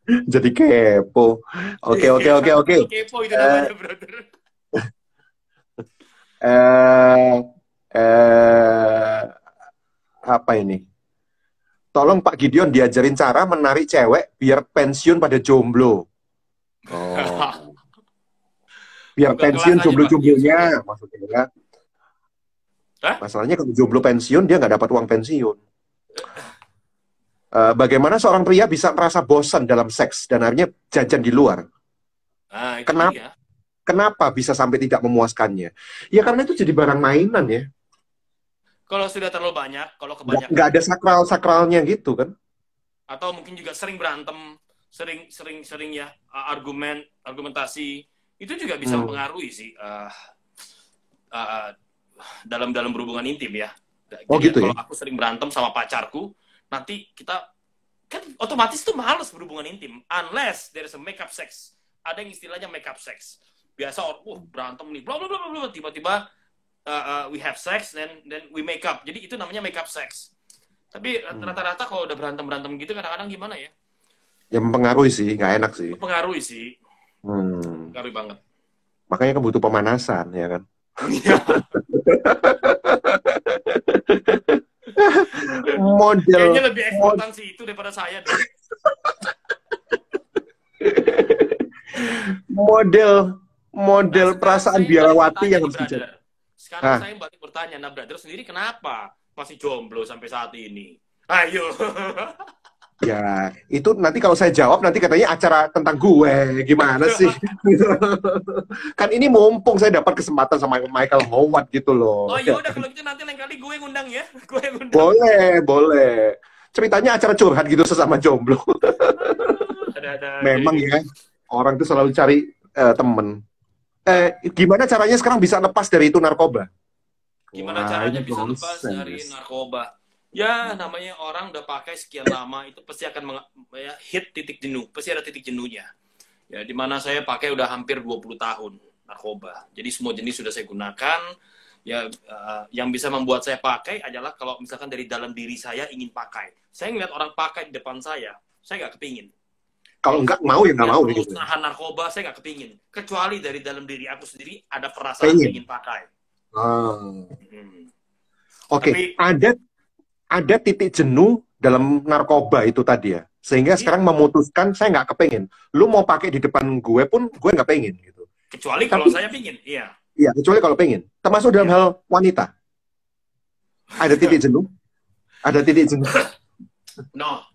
Jadi kepo. Oke. Kepo itu namanya, brother. Apa ini? Tolong Pak Gideon diajarin cara menarik cewek biar pensiun pada jomblo. Oh. Biar Buka pensiun kelas aja, jomblo-jomblonya Pak. maksudnya. Hah? Masalahnya kalau jomblo pensiun dia nggak dapat uang pensiun. Bagaimana seorang pria bisa merasa bosan dalam seks dan akhirnya jajan di luar? Nah, itu Kenapa? dia. Kenapa bisa sampai tidak memuaskannya? Ya karena itu jadi barang mainan ya. Kalau sudah terlalu banyak, kalau kebanyakan, Nggak ada sakral-sakralnya gitu kan. atau mungkin juga sering berantem, sering ya argumentasi, itu juga bisa mempengaruhi sih dalam berhubungan intim ya. Oh Jadi gitu ya? kalau aku sering berantem sama pacarku, nanti kita kan otomatis tuh males berhubungan intim unless there is a make up sex. Ada yang istilahnya make up sex. Biasa berantem nih, bla bla bla bla, tiba-tiba we have sex then we make up. Jadi itu namanya make up sex. Tapi rata-rata kalau udah berantem gitu kadang-kadang gimana ya? Ya mempengaruhi sih, nggak enak sih. Mempengaruhi sih. Mempengaruhi banget. Makanya kan butuh pemanasan ya kan. Kayaknya lebih ekspektasi itu daripada saya deh. model perasaan biarawati yang harus dijaga. Sekarang saya balik bertanya, nah brother sendiri kenapa masih jomblo sampai saat ini? Ayo. Ya, itu nanti kalau saya jawab nanti katanya acara tentang gue. Gimana sih? Kan ini mumpung saya dapat kesempatan sama Michael Howard gitu loh. Oh iya udah kalau gitu nanti lain kali gue ngundang ya. Gue ngundang. Boleh. Ceritanya acara curhat gitu sesama jomblo. Memang ya, orang tuh selalu cari temen. Gimana caranya sekarang bisa lepas dari itu narkoba? Gimana caranya bisa lepas dari narkoba? Ya, namanya orang udah pakai sekian lama, itu pasti akan hit titik jenuh. Pasti ada titik jenuhnya. Ya, dimana saya pakai udah hampir 20 tahun narkoba. Jadi semua jenis sudah saya gunakan. Ya, yang bisa membuat saya pakai adalah kalau misalkan dari dalam diri saya ingin pakai. Saya ngeliat orang pakai di depan saya nggak kepingin. Kalau nggak mau ya nggak mau. Gitu. Nahan narkoba, saya nggak kepingin. Kecuali dari dalam diri aku sendiri ada perasaan ingin pakai. Oke, ada titik jenuh dalam narkoba itu tadi ya, sehingga sekarang memutuskan saya nggak kepengen. Lu mau pakai di depan gue pun gue nggak pengen gitu. Kecuali kalau saya pingin, iya. Iya, kecuali kalau pengen. Termasuk dalam hal wanita. Ada titik jenuh? Ada titik jenuh? No,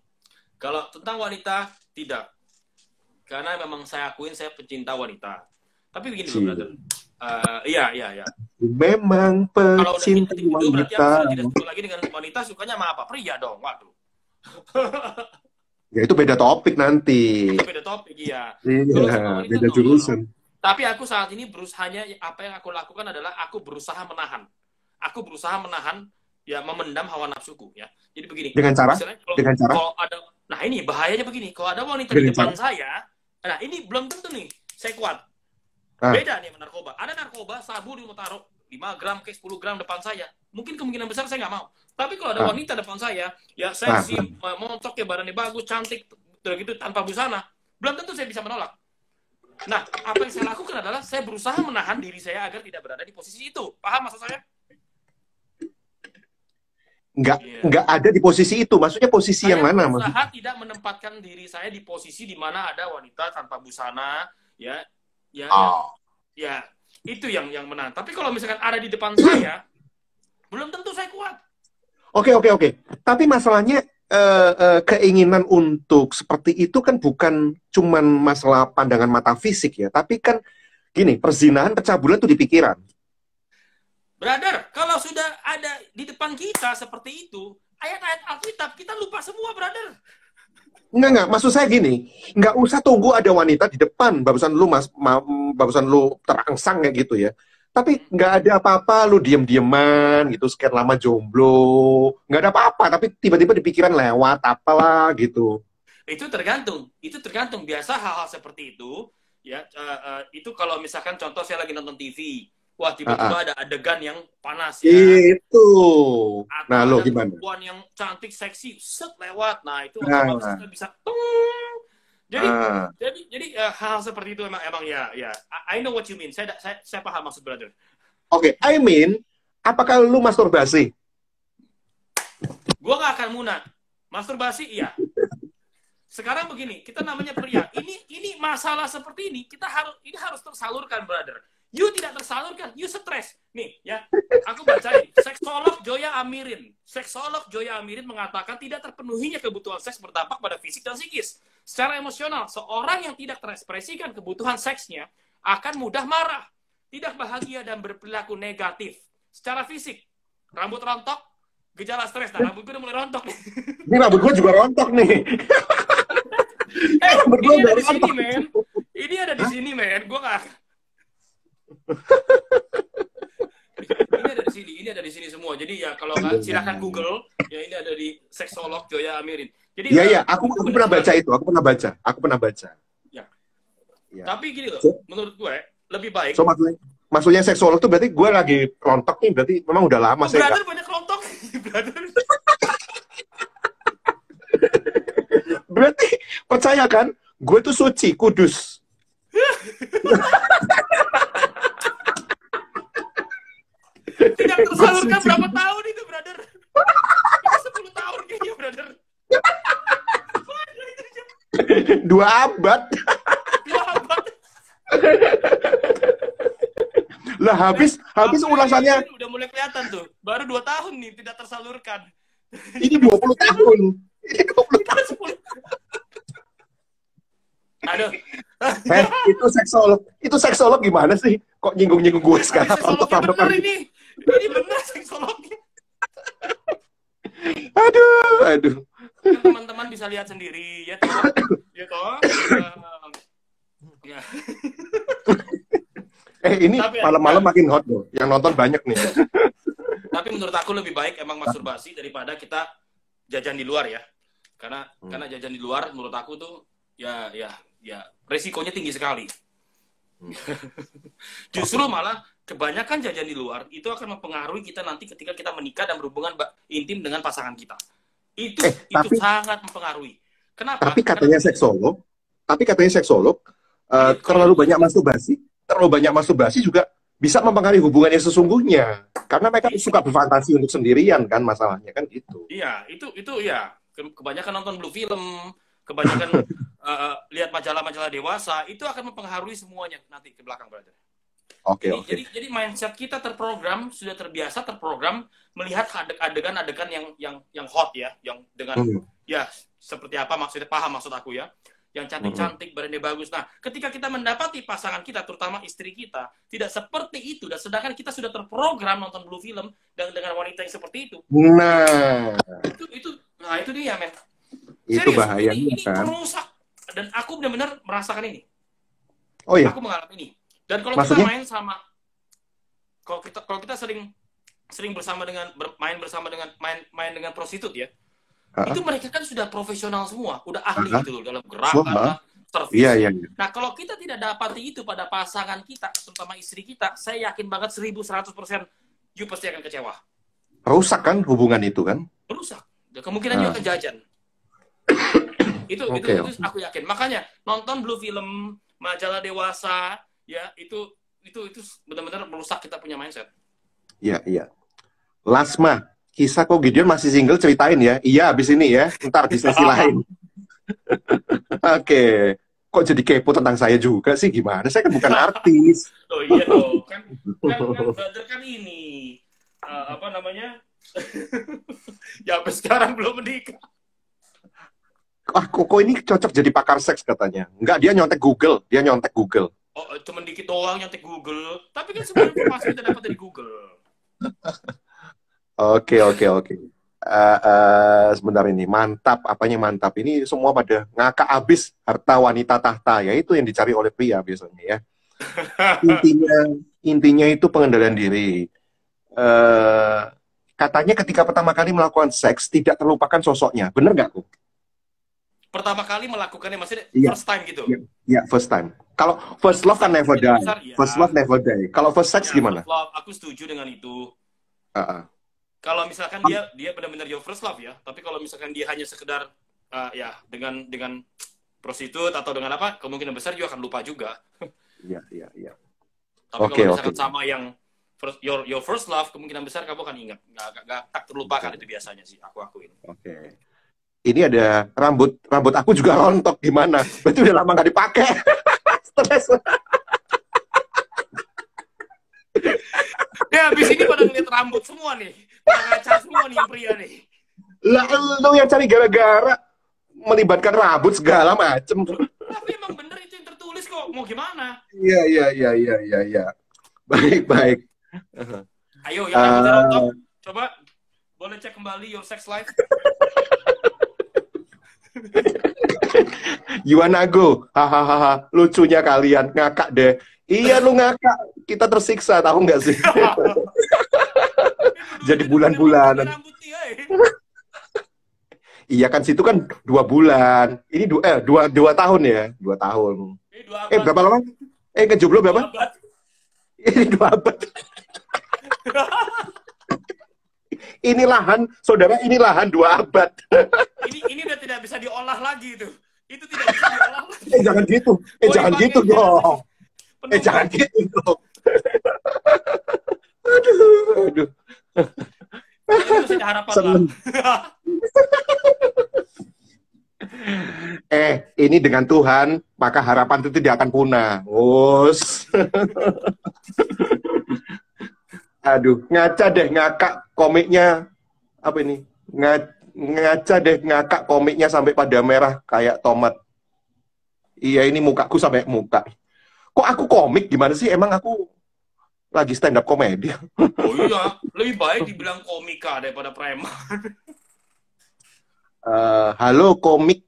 kalau tentang wanita tidak, karena memang saya akuin saya pecinta wanita. Tapi begini loh, brother. Iya. Memang pecinta kalau wanita. Berarti aku tidak suka lagi dengan wanita, sukanya sama apa? Pria dong, waduh. Ya itu beda topik nanti. Itu beda topik, iya. Iya, beda jurusan. Tapi aku saat ini hanya apa yang aku lakukan adalah aku berusaha menahan. Aku berusaha menahan, ya memendam hawa nafsuku, ya. Jadi begini. Dengan cara? Kalau ada, nah ini bahayanya begini. Kalau ada wanita di depan saya, nah ini belum tentu nih saya kuat. Beda nih sama narkoba. Ada narkoba, sabu mau taruh 5 gram ke 10 gram depan saya. Mungkin kemungkinan besar saya nggak mau. Tapi kalau ada wanita depan saya, ya seksi, montok ya, badannya bagus, cantik, gitu tanpa busana, belum tentu saya bisa menolak. Nah, apa yang saya lakukan adalah saya berusaha menahan diri saya agar tidak berada di posisi itu. Paham maksud saya? Nggak ada di posisi itu. Maksudnya posisi yang mana? Saya berusaha tidak menempatkan diri saya di posisi di mana ada wanita tanpa busana, ya, itu yang menahan. Tapi kalau misalkan ada di depan saya, belum tentu saya kuat. Oke. Tapi masalahnya keinginan untuk seperti itu kan bukan cuman masalah pandangan mata fisik ya, tapi kan gini, perzinahan, pecah bulan itu di pikiran. Brother, kalau sudah ada di depan kita seperti itu, ayat-ayat Alkitab kita lupa semua, brother. Enggak, maksud saya gini, nggak usah tunggu ada wanita di depan, barusan lu barusan lu terangsang kayak gitu ya. Tapi nggak ada apa-apa, lu diem-dieman gitu, sekian lama jomblo, nggak ada apa-apa, tapi tiba-tiba di pikiran lewat apalah gitu. Itu tergantung. Biasa hal-hal seperti itu, ya, itu kalau misalkan contoh saya lagi nonton TV, wah Ah, tiba-tiba ah. ada adegan yang panas ya, Itu. atau Nah, lo ada gimana? perempuan yang cantik, seksi, set lewat, nah itu otomatis Nah, kita bisa, tung. Jadi, ah. hal seperti itu emang ya, ya. I know what you mean. Saya paham maksud brother. Oke, I mean, apakah lu masturbasi? Gue gak akan munah. Masturbasi, iya. Sekarang begini, kita namanya pria. Ini masalah seperti ini, ini harus tersalurkan, brother. You tidak tersalurkan, you stres. Nih, ya, aku bacain. Seksolog Joya Amirin mengatakan tidak terpenuhinya kebutuhan seks berdampak pada fisik dan psikis. Secara emosional, seorang yang tidak terekspresikan kebutuhan seksnya akan mudah marah, tidak bahagia, dan berperilaku negatif. Secara fisik, rambut rontok, gejala stres. Nah, rambut gue udah mulai rontok nih. Ini rambut gue juga rontok nih. Rambut gue Ini udah ada di sini, rontok. men. Ini ada di sini, men. Gue gak... Ini ada di sini semua. Jadi ya kalau nggak silahkan Google. Ya ini ada di seksolog Joya Amirin. Jadi Iya, iya, aku pernah baca itu, aku pernah baca. Ya. Ya. Tapi gini loh, So, menurut gue lebih baik. so maksudnya seksual tuh berarti gue lagi rontok nih, berarti memang udah lama saya Brother banyak rontok, brother. Berarti percaya kan, gue tuh suci, kudus. Tidak tersalurkan berapa tahun itu, brother? Itu 10 tahun kayaknya, brother. 2 abad. 2 abad. Lah habis ulasannya Udah mulai kelihatan tuh. Baru 2 tahun nih tidak tersalurkan. ini 20 tahun. Ini 20 tahun. Aduh. Itu seksolog gimana sih? Kok nyinggung-nyinggung gue sekarang? Seksolognya bener ini. Ini bener seksolognya. Aduh. Kan teman-teman bisa lihat sendiri, ya toh? Ya toh? Ya. Ini malam-malam makin hot loh. Yang nonton banyak nih. Tapi menurut aku lebih baik emang masturbasi daripada kita jajan di luar ya. Karena jajan di luar menurut aku tuh ya resikonya tinggi sekali. Justru malah kebanyakan jajan di luar itu akan mempengaruhi kita nanti ketika kita menikah dan berhubungan intim dengan pasangan kita. Itu sangat mempengaruhi. Kenapa? Tapi katanya seksolog terlalu banyak masturbasi juga bisa mempengaruhi hubungan yang sesungguhnya. Karena mereka suka berfantasi untuk sendirian kan, masalahnya kan gitu. Iya, itu ya. Kebanyakan nonton blue film, kebanyakan lihat majalah-majalah dewasa, itu akan mempengaruhi semuanya nanti ke belakang, brother. Oke. Jadi mindset kita sudah terbiasa terprogram melihat adegan-adegan yang hot ya, yang dengan ya seperti apa maksudnya, paham maksud aku ya, yang cantik-cantik, badannya bagus. Nah, ketika kita mendapati pasangan kita, terutama istri kita, tidak seperti itu, dan sedangkan kita sudah terprogram nonton blue film dan dengan wanita yang seperti itu. Itu dia, men. Itu bahayanya ini kan. merusak, dan aku benar-benar merasakan ini. Oh iya. Aku mengalami ini. Dan kalau kita sering main dengan prostitut ya, itu mereka kan sudah profesional semua, udah ahli gitu loh dalam gerakan, servis. Iya. Nah, kalau kita tidak dapati itu pada pasangan kita, terutama istri kita, saya yakin banget 1100% you pasti akan kecewa. Rusak kan hubungan itu kan? Rusak. Kemungkinan you akan jajan. itu aku yakin. Makanya nonton blue film, majalah dewasa, ya itu benar-benar merusak kita punya mindset. Iya. Lasma, kisah kok Gideon masih single ceritain ya. Iya, habis ini ya. Ntar di sesi lain. Oke. Kok jadi kepo tentang saya juga sih? Gimana? Saya kan bukan artis. Oh iya dong. Kan brother kan ini. Apa namanya? Ya sampai sekarang belum menikah. Koko ini cocok jadi pakar seks katanya. Enggak, dia nyontek Google. Oh, cuman dikit doang nyontek Google. Tapi kan semua informasi kita dapat dari Google. Oke, oke, oke. Sebentar ini mantap, apanya mantap? Ini semua pada ngakak abis harta wanita tahta, ya itu yang dicari oleh pria biasanya ya. Intinya, intinya itu pengendalian diri. eh Katanya ketika pertama kali melakukan seks tidak terlupakan sosoknya, bener nggak kok? Pertama kali melakukannya maksudnya Iya, first time gitu. iya, iya, first time. Kalau first First love kan time never kemungkinan die, besar ya. first love never die. Kalau first sex Ya, gimana? first love, aku setuju dengan itu. Ah, ah. Kalau misalkan dia benar-benar your first love ya, tapi kalau misalkan dia hanya sekedar ya dengan prostitut atau dengan apa, kemungkinan besar juga akan lupa juga. Iya, iya, iya. Tapi Oke, kalau oke. misalkan sama yang your first love, kemungkinan besar kamu akan ingat, nggak tak terlupakan itu biasanya sih, aku akuin. Oke. Ini ada rambut rambut aku juga rontok gimana? Berarti udah lama nggak dipakai. Stres. Ya habis ini pada ngeliat rambut semua nih, pada ngaca semua nih yang pria nih. Lah lu yang cari gara-gara melibatkan rambut segala macem. Tapi emang bener itu yang tertulis kok, mau gimana? Iya, iya, iya, iya, iya, iya. Baik, baik. Ayo yang rambutnya rontok, coba boleh cek kembali your sex life. You wanna go? Hahaha, lucunya kalian ngakak deh. Iya lu ngakak, kita tersiksa tahu nggak sih? Jadi bulan-bulanan. Rambut dia, Iya kan situ kan 2 bulan. Ini dua tahun ya, 2 tahun. Berapa lama? Kejomblo berapa? Ini 2 abad. Ini lahan, saudara, ini lahan 2 abad. Ini udah tidak bisa diolah lagi itu. Itu tidak bisa diolah lagi. Jangan gitu. Jangan gitu dong. Jangan gitu dong. Aduh. Masih ada harapan lah. Ini dengan Tuhan, maka harapan itu tidak akan punah. Aduh, ngaca deh ngakak komiknya. Apa ini? Ngaca deh ngakak komiknya sampai pada merah kayak tomat. Iya, ini mukaku sampai muka. Kok aku komik? Gimana sih? Emang aku lagi stand up komedi? Oh iya, lebih baik dibilang komika daripada preman. Halo komik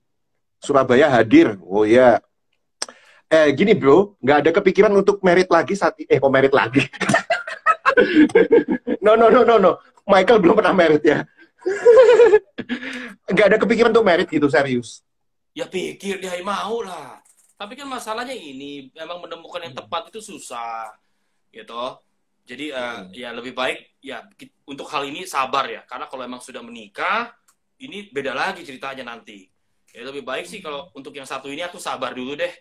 Surabaya hadir. Oh ya. Gini bro, nggak ada kepikiran untuk merit lagi saat kok merit lagi? No. Michael belum pernah merit ya. Nggak ada kepikiran untuk merit gitu, serius. Ya pikir dia mau lah. Tapi kan masalahnya ini memang menemukan yang tepat itu susah, gitu. Jadi ya lebih baik ya untuk hal ini sabar ya. Karena kalau emang sudah menikah, ini beda lagi ceritanya nanti. Ya lebih baik sih kalau untuk yang satu ini aku sabar dulu deh.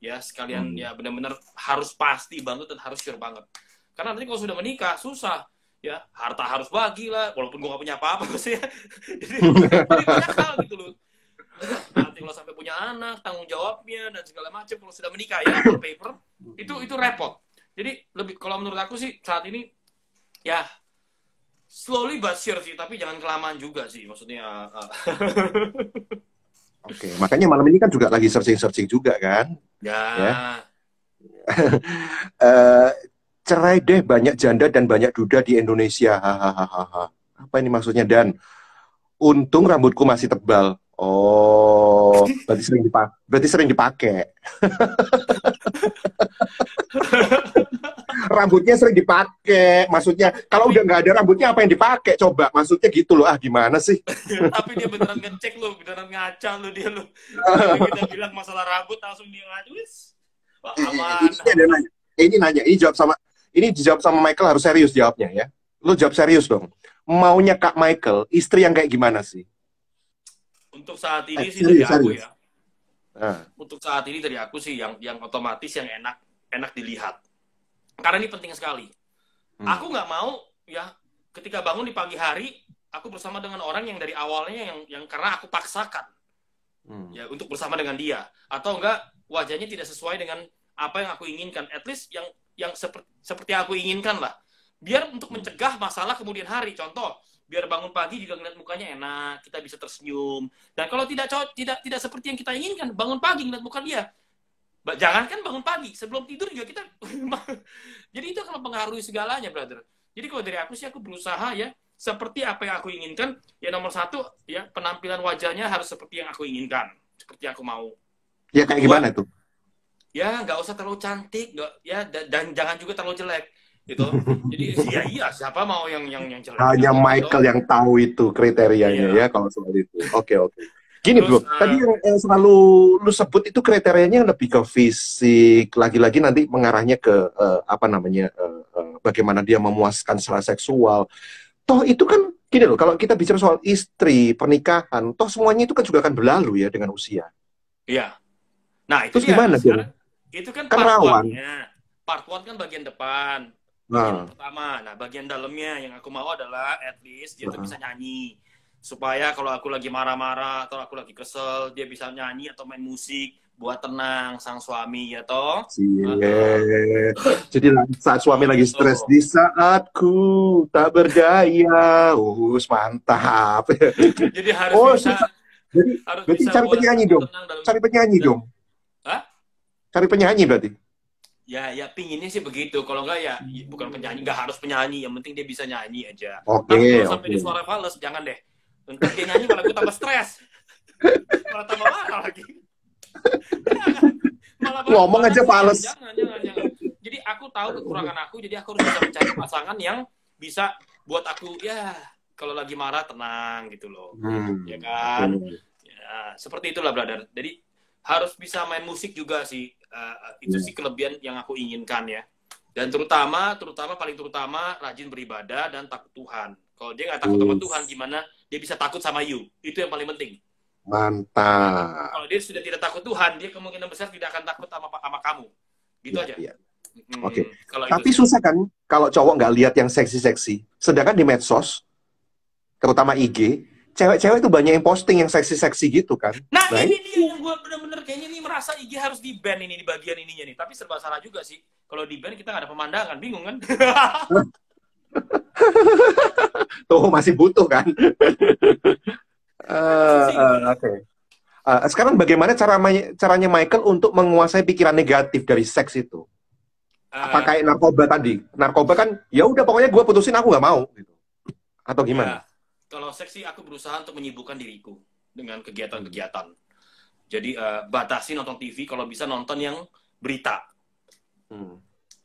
Ya sekalian ya benar-benar harus pasti banget dan harus sure banget. Karena nanti kalau sudah menikah susah. Ya harta harus bagi lah. Walaupun gue gak punya apa-apa sih ya. Jadi banyak hal gitu loh. Nanti kalau sampai punya anak, tanggung jawabnya dan segala macam kalau sudah menikah ya paper itu repot. Jadi lebih kalau menurut aku sih saat ini ya slowly but sure sih, tapi jangan kelamaan juga sih maksudnya. Oke, makanya malam ini kan juga lagi searching juga kan? Ya. Cerai deh banyak janda dan banyak duda di Indonesia. Hahaha. Apa ini maksudnya Dan? Untung rambutku masih tebal. Oh, berarti sering dipakai. Rambutnya sering dipakai. Maksudnya, kalau udah nggak ada rambutnya apa yang dipakai? Coba, maksudnya gitu loh. Gimana sih? Tapi dia beneran ngecek lo, beneran ngaca lo dia lo. Kita bilang masalah rambut langsung dia ngaduis. Aman. Ini dijawab sama Michael harus serius jawabnya ya. Lo jawab serius dong. Maunya Kak Michael, istri yang kayak gimana sih? Untuk saat ini sih dari aku ya. Untuk saat ini dari aku sih yang otomatis yang enak dilihat. Karena ini penting sekali. Aku nggak mau ya ketika bangun di pagi hari aku bersama dengan orang yang dari awalnya yang karena aku paksakan ya untuk bersama dengan dia atau enggak wajahnya tidak sesuai dengan apa yang aku inginkan. At least yang seperti aku inginkan lah. Biar untuk mencegah masalah kemudian hari. Contoh, biar bangun pagi juga ngeliat mukanya enak, kita bisa tersenyum. Dan kalau tidak seperti yang kita inginkan, bangun pagi ngeliat muka dia. Jangan kan bangun pagi, sebelum tidur juga kita. Jadi itu akan mempengaruhi segalanya, brother. Jadi kalau dari aku sih, aku berusaha ya seperti apa yang aku inginkan. Ya nomor satu, ya penampilan wajahnya harus seperti yang aku inginkan, seperti yang aku mau. Ya kayak Kedua, gimana tuh? ya nggak usah terlalu cantik, nggak, ya dan jangan juga terlalu jelek, gitu. Jadi ya iya, siapa mau yang jelek Hanya juga, gitu. Michael yang tahu itu kriterianya ya Iya. kalau soal itu. Oke, oke. Gini Terus bro, tadi yang selalu lu sebut itu kriterianya lebih ke fisik, lagi-lagi nanti mengarahnya ke apa namanya, bagaimana dia memuaskan secara seksual. Toh itu kan gini loh, kalau kita bicara soal istri, pernikahan, toh semuanya itu kan juga akan berlalu ya dengan usia. iya. Nah, itu Terus dia. gimana dia? Sekarang itu kan Kan part rawan. one-nya. Part one kan bagian depan. Bagian Nah, pertama. Nah, bagian dalamnya yang aku mau adalah at least dia tuh nah. bisa nyanyi. Supaya kalau aku lagi marah-marah atau aku lagi kesel, dia bisa nyanyi atau main musik buat tenang sang suami ya toh. Jadi saat suami lagi Gitu. stres, di saatku tak berdaya, mantap. Jadi harus Oh, bisa jadi harus berarti bisa cari buat penyanyi aku dong, tenang dalam. cari penyanyi dong, Hah? cari penyanyi berarti. Ya pinginnya sih begitu. Kalau enggak ya bukan penyanyi, nggak harus penyanyi. Yang penting dia bisa nyanyi aja. Oke, Tapi kalau sampai oke. di suara fals, jangan deh. Ntar dia nyanyi malah gue tambah stres. Malah tambah marah lagi. Malah Ngomong banget aja sih. fals. Jangan. Jadi aku tahu kekurangan aku, jadi aku harus bisa mencari pasangan yang bisa buat aku, ya kalau lagi marah tenang gitu loh. Ya kan? Ya, seperti itulah brother. Jadi harus bisa main musik juga sih. Itu sih kelebihan yang aku inginkan ya. Dan terutama paling terutama rajin beribadah dan takut Tuhan. Kalau dia nggak takut sama Tuhan, gimana dia bisa takut sama you? Itu yang paling penting. Mantap. Kalau dia sudah tidak takut Tuhan, dia kemungkinan besar tidak akan takut sama kamu. Gitu aja. Ya. Oke. Kalau Tapi itu sih. susah kan kalau cowok nggak lihat yang seksi-seksi. Sedangkan di medsos, terutama IG, cewek-cewek itu banyak yang posting yang seksi-seksi gitu kan. Nah, Right? ini dia yang gue bener-bener kayaknya nih merasa IG harus di-ban ini di bagian ininya nih. Tapi serba salah juga sih. Kalau di-ban kita nggak ada pemandangan, bingung kan? Tuh masih butuh kan. Oke. Sekarang bagaimana caranya Michael untuk menguasai pikiran negatif dari seks itu? Apa kayak narkoba tadi? Narkoba kan, ya udah pokoknya gue putusin aku nggak mau, gitu. Atau gimana? Ya, kalau seks sih aku berusaha untuk menyibukkan diriku dengan kegiatan-kegiatan. Jadi batasi nonton TV, kalau bisa nonton yang berita.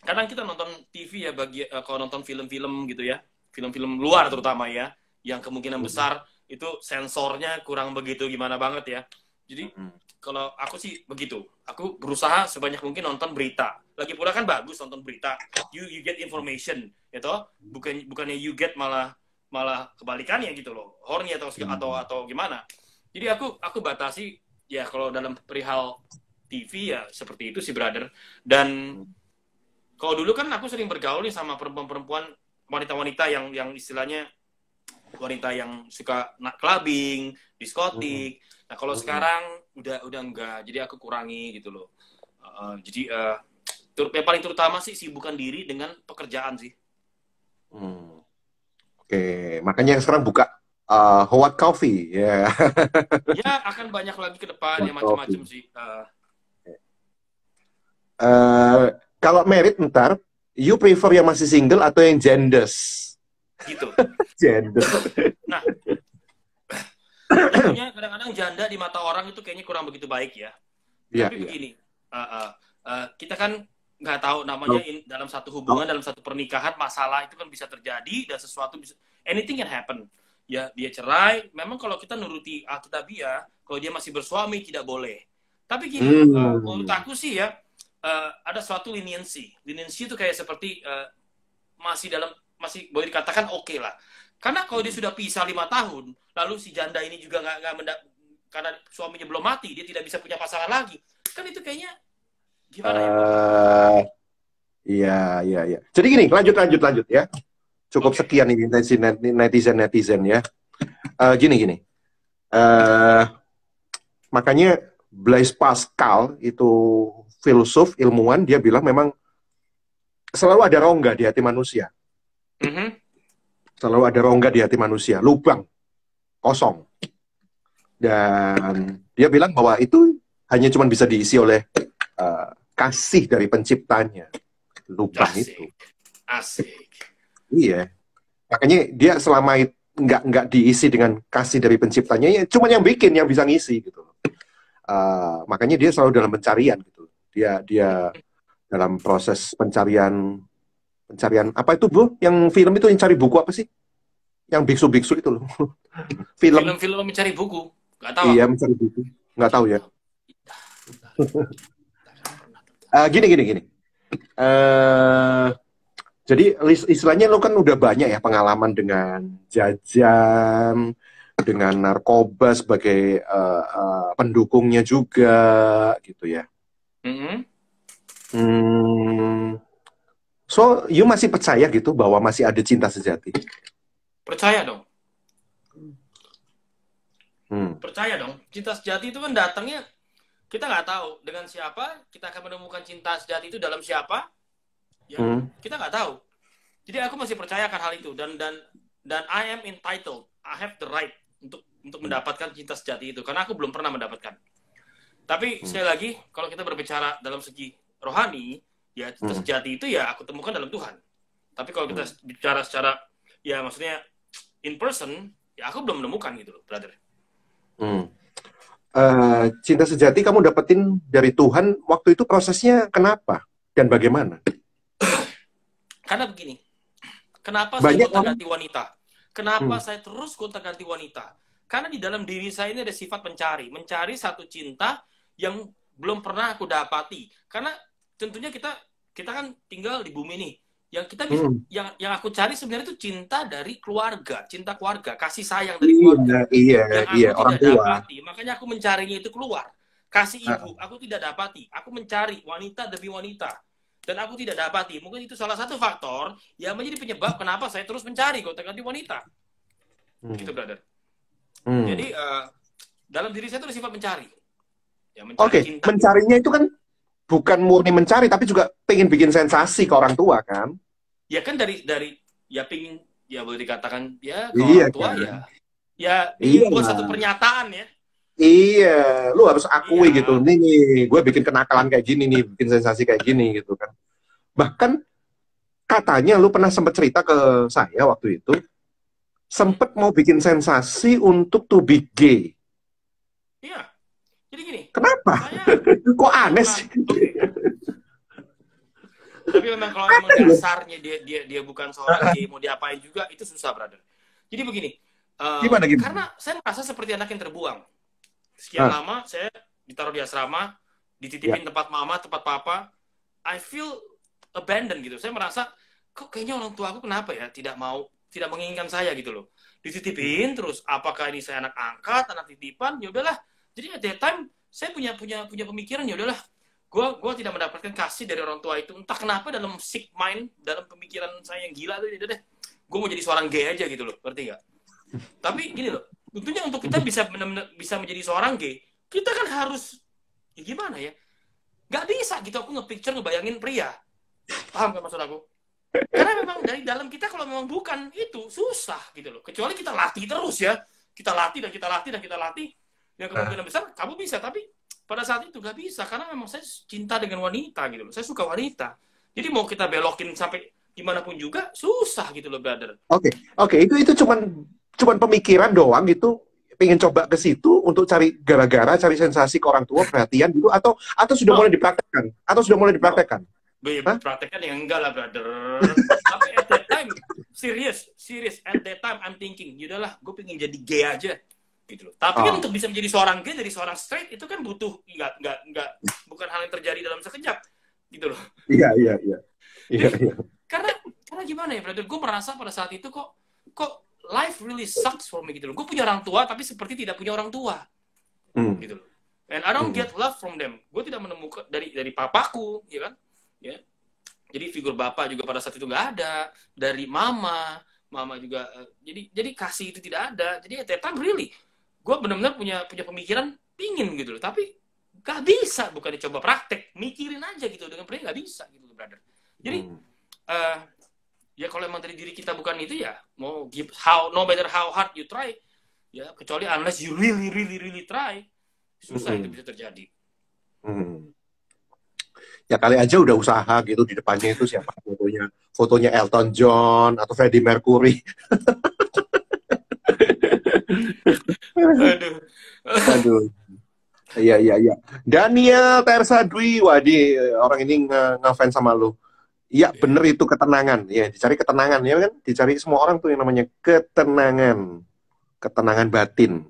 Kadang kita nonton TV ya kalau nonton film-film gitu ya, film-film luar terutama ya, yang kemungkinan besar itu sensornya kurang begitu gimana banget ya. Jadi kalau aku sih begitu, aku berusaha sebanyak mungkin nonton berita. Lagi pula kan bagus nonton berita, you get information, gitu. Bukannya you get malah kebalikannya gitu loh, horny atau gimana. Jadi aku batasi ya kalau dalam perihal TV ya seperti itu sih brother. Dan kalau dulu kan aku sering bergaul nih sama perempuan-perempuan, wanita-wanita yang istilahnya wanita yang suka clubbing, diskotik. Nah kalau sekarang udah enggak, jadi aku kurangi gitu loh. Jadi yang paling terutama sih sibukan diri dengan pekerjaan sih. Oke, makanya yang sekarang buka Hot Coffee ya. Ya akan banyak lagi ke depan ya macam-macam sih. Kalau merit ntar, you prefer yang masih single atau yang genders? Gitu. Gender. Nah, tentunya kadang-kadang janda di mata orang itu kayaknya kurang begitu baik ya. Tapi begini, kita kan nggak tahu namanya dalam satu hubungan, dalam satu pernikahan, masalah itu kan bisa terjadi dan sesuatu bisa, anything can happen. Ya dia cerai, memang kalau kita nuruti Alkitabiah, kalau dia masih bersuami tidak boleh. Tapi gini, menurut aku sih ya, ada suatu leniency. Leniency itu kayak seperti masih boleh dikatakan oke lah. Karena kalau dia sudah pisah 5 tahun, lalu si janda ini juga karena suaminya belum mati, dia tidak bisa punya pasangan lagi. Kan itu kayaknya gimana ya? Iya. Jadi gini, lanjut ya. Cukup sekian nih netizen ya. Gini. Makanya Blaise Pascal itu filsuf, ilmuwan, dia bilang memang selalu ada rongga di hati manusia. Selalu ada rongga di hati manusia, lubang, kosong. Dan dia bilang bahwa itu hanya cuma bisa diisi oleh kasih dari penciptanya. Lubang itu. Asik. Iya. Makanya dia selama itu nggak diisi dengan kasih dari penciptanya, ya cuma yang bikin yang bisa ngisi gitu. Makanya dia selalu dalam pencarian gitu. Dia dalam proses pencarian pencarian apa itu Bu? Yang film itu yang cari buku apa sih? Yang biksu-biksu itu loh. Film. Film-film mencari buku. Nggak tahu Iya aku. mencari buku. Nggak tahu ya. Film. Gini. Eh jadi istilahnya lo kan udah banyak ya pengalaman dengan jajan, dengan narkoba sebagai pendukungnya juga gitu ya. Mm-hmm. So, you masih percaya gitu bahwa masih ada cinta sejati? Percaya dong. Hmm. Percaya dong. Cinta sejati itu kan datangnya kita nggak tahu dengan siapa kita akan menemukan cinta sejati itu dalam siapa. Ya, kita nggak tahu. Jadi aku masih percaya akan hal itu dan I am entitled. I have the right untuk mendapatkan cinta sejati itu karena aku belum pernah mendapatkan. Tapi sekali lagi kalau kita berbicara dalam segi rohani, ya cinta sejati itu ya aku temukan dalam Tuhan. Tapi kalau kita bicara secara ya maksudnya in person, ya aku belum menemukan gitu loh, brother. Cinta sejati kamu dapetin dari Tuhan waktu itu prosesnya kenapa dan bagaimana? Karena begini, kenapa Banyak saya gonta-ganti wanita? Kenapa saya terus gonta-ganti wanita? Karena di dalam diri saya ini ada sifat mencari satu cinta yang belum pernah aku dapati. Karena tentunya kita kan tinggal di bumi nih. Yang kita bisa, yang aku cari sebenarnya itu cinta dari keluarga, cinta keluarga, kasih sayang dari keluarga. Iya, yang aku orang tidak tua. dapati, makanya aku mencarinya itu keluar. Kasih ibu, aku tidak dapati. Aku mencari wanita demi wanita. Dan aku tidak dapati. Mungkin itu salah satu faktor yang menjadi penyebab kenapa saya terus mencari gonta-ganti wanita. Gitu, brother. Jadi, dalam diri saya itu ada sifat mencari. Ya, Oke, mencarinya itu kan bukan murni mencari, tapi juga pengen bikin sensasi ke orang tua, kan? Ya kan dari ya pengen, ya boleh dikatakan, ya ke orang tua kan? Ya ingin buat satu pernyataan ya. Iya, lu harus akui gitu. Nih, gue bikin kenakalan kayak gini nih, bikin sensasi kayak gini gitu kan. Bahkan katanya lu pernah sempat cerita ke saya waktu itu, sempat mau bikin sensasi untuk to be gay. Iya. Jadi gini. Kenapa? Kok aneh sih? Tapi memang kalau memang dasarnya dia bukan seorang gay, mau diapain juga itu susah, brother. Jadi begini. Gimana? Karena saya merasa seperti anak yang terbuang. Sekian lama saya ditaruh di asrama, dititipin tempat mama, tempat papa. I feel abandoned gitu. Saya merasa kok kayaknya orang tua aku kenapa ya tidak menginginkan saya gitu loh. Dititipin terus apakah ini saya anak angkat, anak titipan, ya udahlah. Jadi at that time saya punya pemikiran ya udahlah. Gua tidak mendapatkan kasih dari orang tua itu. Entah kenapa dalam sick mind, dalam pemikiran saya yang gila tuh, ya deh. Gue mau jadi seorang gay aja gitu loh, ngerti gak? Tapi gini loh, tentunya untuk kita bisa menjadi seorang gay, kita kan harus ya gimana ya? Gak bisa gitu aku ngebayangin pria. Paham gak maksud aku? Karena memang dari dalam kita kalau memang bukan itu susah gitu loh. Kecuali kita latih terus ya. Kita latih. Yang kemungkinan besar kamu bisa, tapi pada saat itu gak bisa karena memang saya cinta dengan wanita gitu loh. Saya suka wanita. Jadi mau kita belokin sampai gimana pun juga susah gitu loh, brother. Oke, itu cuman pemikiran doang gitu, pengen coba ke situ untuk cari gara-gara, cari sensasi ke orang tua, perhatian gitu, atau sudah mulai dipraktekkan? Praktekkan yang enggak lah, brother. Tapi at that time serious at that time I'm thinking, yaudahlah gue pengen jadi gay aja gitu loh. Tapi kan untuk bisa menjadi seorang gay dari seorang straight itu kan butuh enggak bukan hal yang terjadi dalam sekejap gitu loh. Iya. Karena gimana ya, brother? Gue merasa pada saat itu kok life really sucks for me gitu loh. Gue punya orang tua tapi seperti tidak punya orang tua. Gitu loh. And I don't get love from them. Gue tidak menemukan dari papaku, ya kan? Ya. Jadi figur bapak juga pada saat itu nggak ada. Dari mama juga. Jadi kasih itu tidak ada. Jadi at that time really, gue benar-benar punya pemikiran pingin gitu loh. Tapi gak bisa, bukan dicoba praktek, mikirin aja gitu dengan pria nggak bisa gitu, brother. Jadi ya kalau emang dari diri kita bukan itu ya, mau no matter how hard you try, ya kecuali unless you really try, susah itu bisa terjadi. Ya kali aja udah usaha gitu di depannya itu siapa fotonya fotonya Elton John atau Freddie Mercury. Aduh. Aduh. Iya, iya, iya. Daniel Tersa Dwi, wadi orang ini ngefans sama lu. Iya, bener itu ketenangan. Ya, dicari ketenangan ya kan? Dicari semua orang tuh yang namanya ketenangan. Ketenangan batin.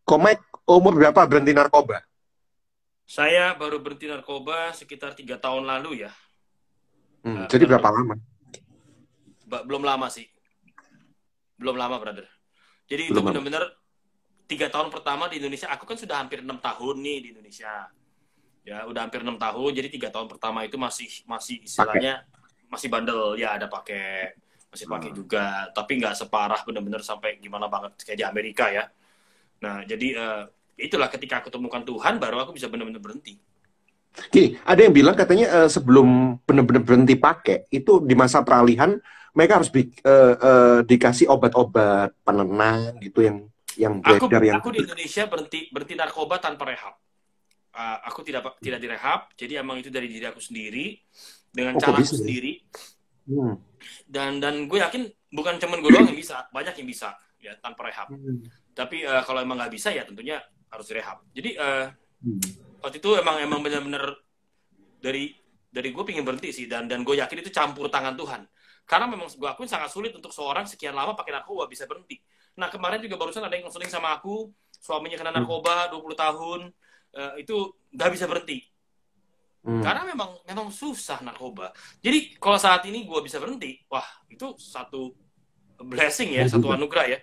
Komik umur berapa berhenti narkoba? Saya baru berhenti narkoba sekitar 3 tahun lalu ya. Jadi berapa lama? Belum lama sih. Belum lama, brother. Jadi Belum itu lama. benar-benar 3 tahun pertama di Indonesia. Aku kan sudah hampir 6 tahun nih di Indonesia. Ya, udah hampir 6 tahun. Jadi 3 tahun pertama itu masih istilahnya masih bandel. Ya, ada masih pakai juga. Tapi nggak separah benar-benar sampai gimana banget kayak di Amerika ya. Nah, jadi itulah ketika aku temukan Tuhan, baru aku bisa benar-benar berhenti. Gini, ada yang bilang katanya sebelum benar-benar berhenti pakai, itu di masa peralihan mereka harus dikasih obat-obat penenang gitu yang beredar yang aku di Indonesia berhenti narkoba tanpa rehab. Aku tidak direhab, jadi emang itu dari diri aku sendiri dengan cara aku sendiri. Dan gue yakin bukan cuma gue doang yang bisa, banyak yang bisa ya tanpa rehab. Tapi kalau emang nggak bisa ya tentunya harus direhab. Jadi waktu itu emang benar-benar dari gue pengen berhenti sih, dan gue yakin itu campur tangan Tuhan. Karena memang gue akuin sangat sulit untuk seorang sekian lama pakai narkoba bisa berhenti. Nah, kemarin juga barusan ada yang konseling sama aku, suaminya kena narkoba 20 tahun, itu nggak bisa berhenti. Karena memang susah narkoba. Jadi kalau saat ini gue bisa berhenti, wah itu satu blessing ya, satu anugerah ya.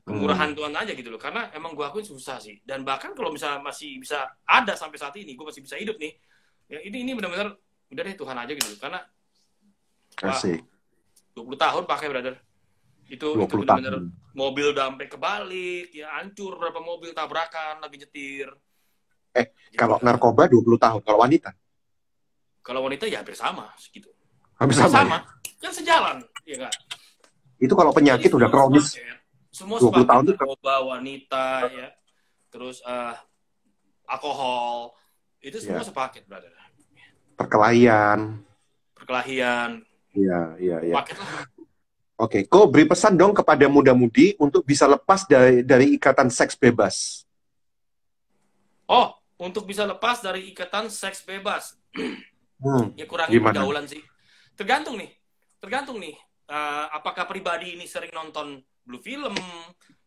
Kemurahan Tuhan aja gitu loh. Karena emang gue akuin susah sih. Dan bahkan kalau misalnya masih bisa ada sampai saat ini, gue masih bisa hidup nih. Ya ini benar-benar udah deh Tuhan aja gitu. Karena wah, 20 tahun pakai, brother. Itu benar-benar mobil udah sampai kebalik, ya hancur berapa mobil tabrakan lagi nyetir. Kalau narkoba 20 tahun, kalau wanita? Kalau wanita ya hampir sama segitu. Hampir sama. Kan sejalan, ya enggak? Itu kalau penyakit udah kronis. Semua 20 tahun itu narkoba, wanita ya. Terus alkohol, itu semua sepaket, brother. Perkelahian. Iya. Oke, kok beri pesan dong kepada muda-mudi untuk bisa lepas dari ikatan seks bebas. Oh, untuk bisa lepas dari ikatan seks bebas. Ya kurangi pergaulan sih. Tergantung nih. Apakah pribadi ini sering nonton blue film,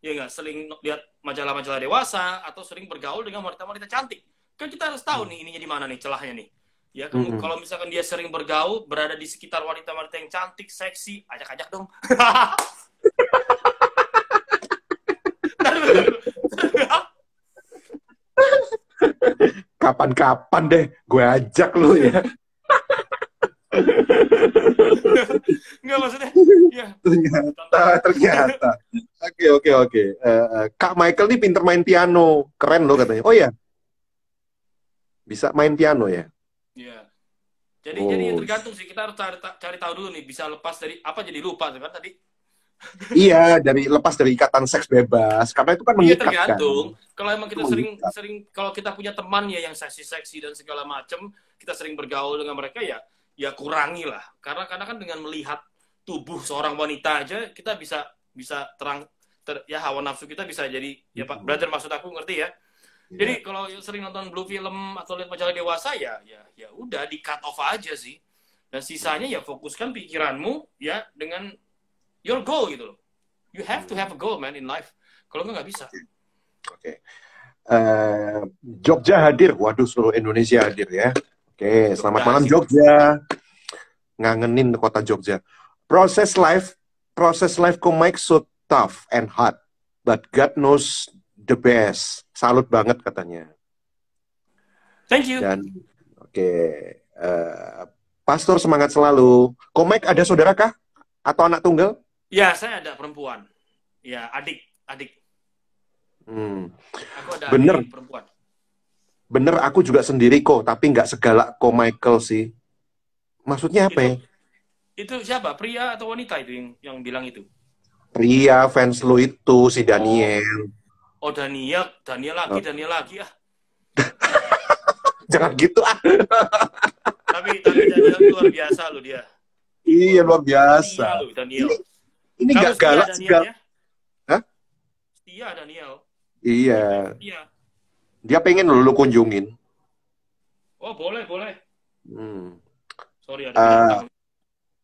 ya nggak, sering lihat majalah-majalah dewasa, atau sering bergaul dengan wanita-wanita cantik. Kan kita harus tahu nih ininya di mana nih celahnya nih. Ya, kalau misalkan dia sering bergaul, berada di sekitar wanita-wanita yang cantik, seksi, ajak-ajak dong. Kapan-kapan deh, gue ajak lu ya. Nggak, maksudnya, ya. Ternyata. Oke. Kak Michael nih pinter main piano. Keren loh katanya. Oh ya? Bisa main piano ya? Iya. Jadi tergantung sih, kita harus cari tahu dulu nih, bisa lepas dari apa, jadi lupa kan tadi. Iya, lepas dari ikatan seks bebas, karena itu kan mengikat. Iya, tergantung. Kalau emang kita sering kalau kita punya teman ya yang seksi dan segala macam, kita sering bergaul dengan mereka, ya kurangi lah. Karena kan dengan melihat tubuh seorang wanita aja kita bisa ya hawa nafsu kita bisa jadi, ya Pak brother, maksud aku ngerti ya. Jadi kalau sering nonton blue film atau lihat majalah dewasa, ya udah di cut off aja sih. Dan sisanya ya fokuskan pikiranmu ya dengan your goal gitu loh. You have to have a goal, man, in life. Kalau nggak bisa. Oke. Jogja hadir. Waduh, seluruh Indonesia hadir ya. Oke, selamat malam Jogja. Ngangenin kota Jogja. Proses life komik so tough and hard, but God knows the best. Salut banget katanya. Thank you. Dan Pastor semangat selalu. Komik ada saudara kah? Atau anak tunggal? Ya, saya ada perempuan. Ya, adik. Aku ada bener. adik perempuan. Bener, aku juga sendiri kok, tapi nggak segalak ko Michael sih. Maksudnya apa ya? Itu siapa? Pria atau wanita itu yang bilang itu? Pria, fans lo itu, si Daniel. Oh, Daniel lagi ah. Jangan gitu ah. Tapi Daniel luar biasa loh dia. Iya, luar biasa. Setia loh, Daniel. Ini ini Kamu nggak setia, galak sih, Daniel ya? Hah? Setia, Daniel. Iya, Setia. dia pengen lu kunjungin. Oh, boleh, boleh. Hmm. Sorry, ada Eh, bintang.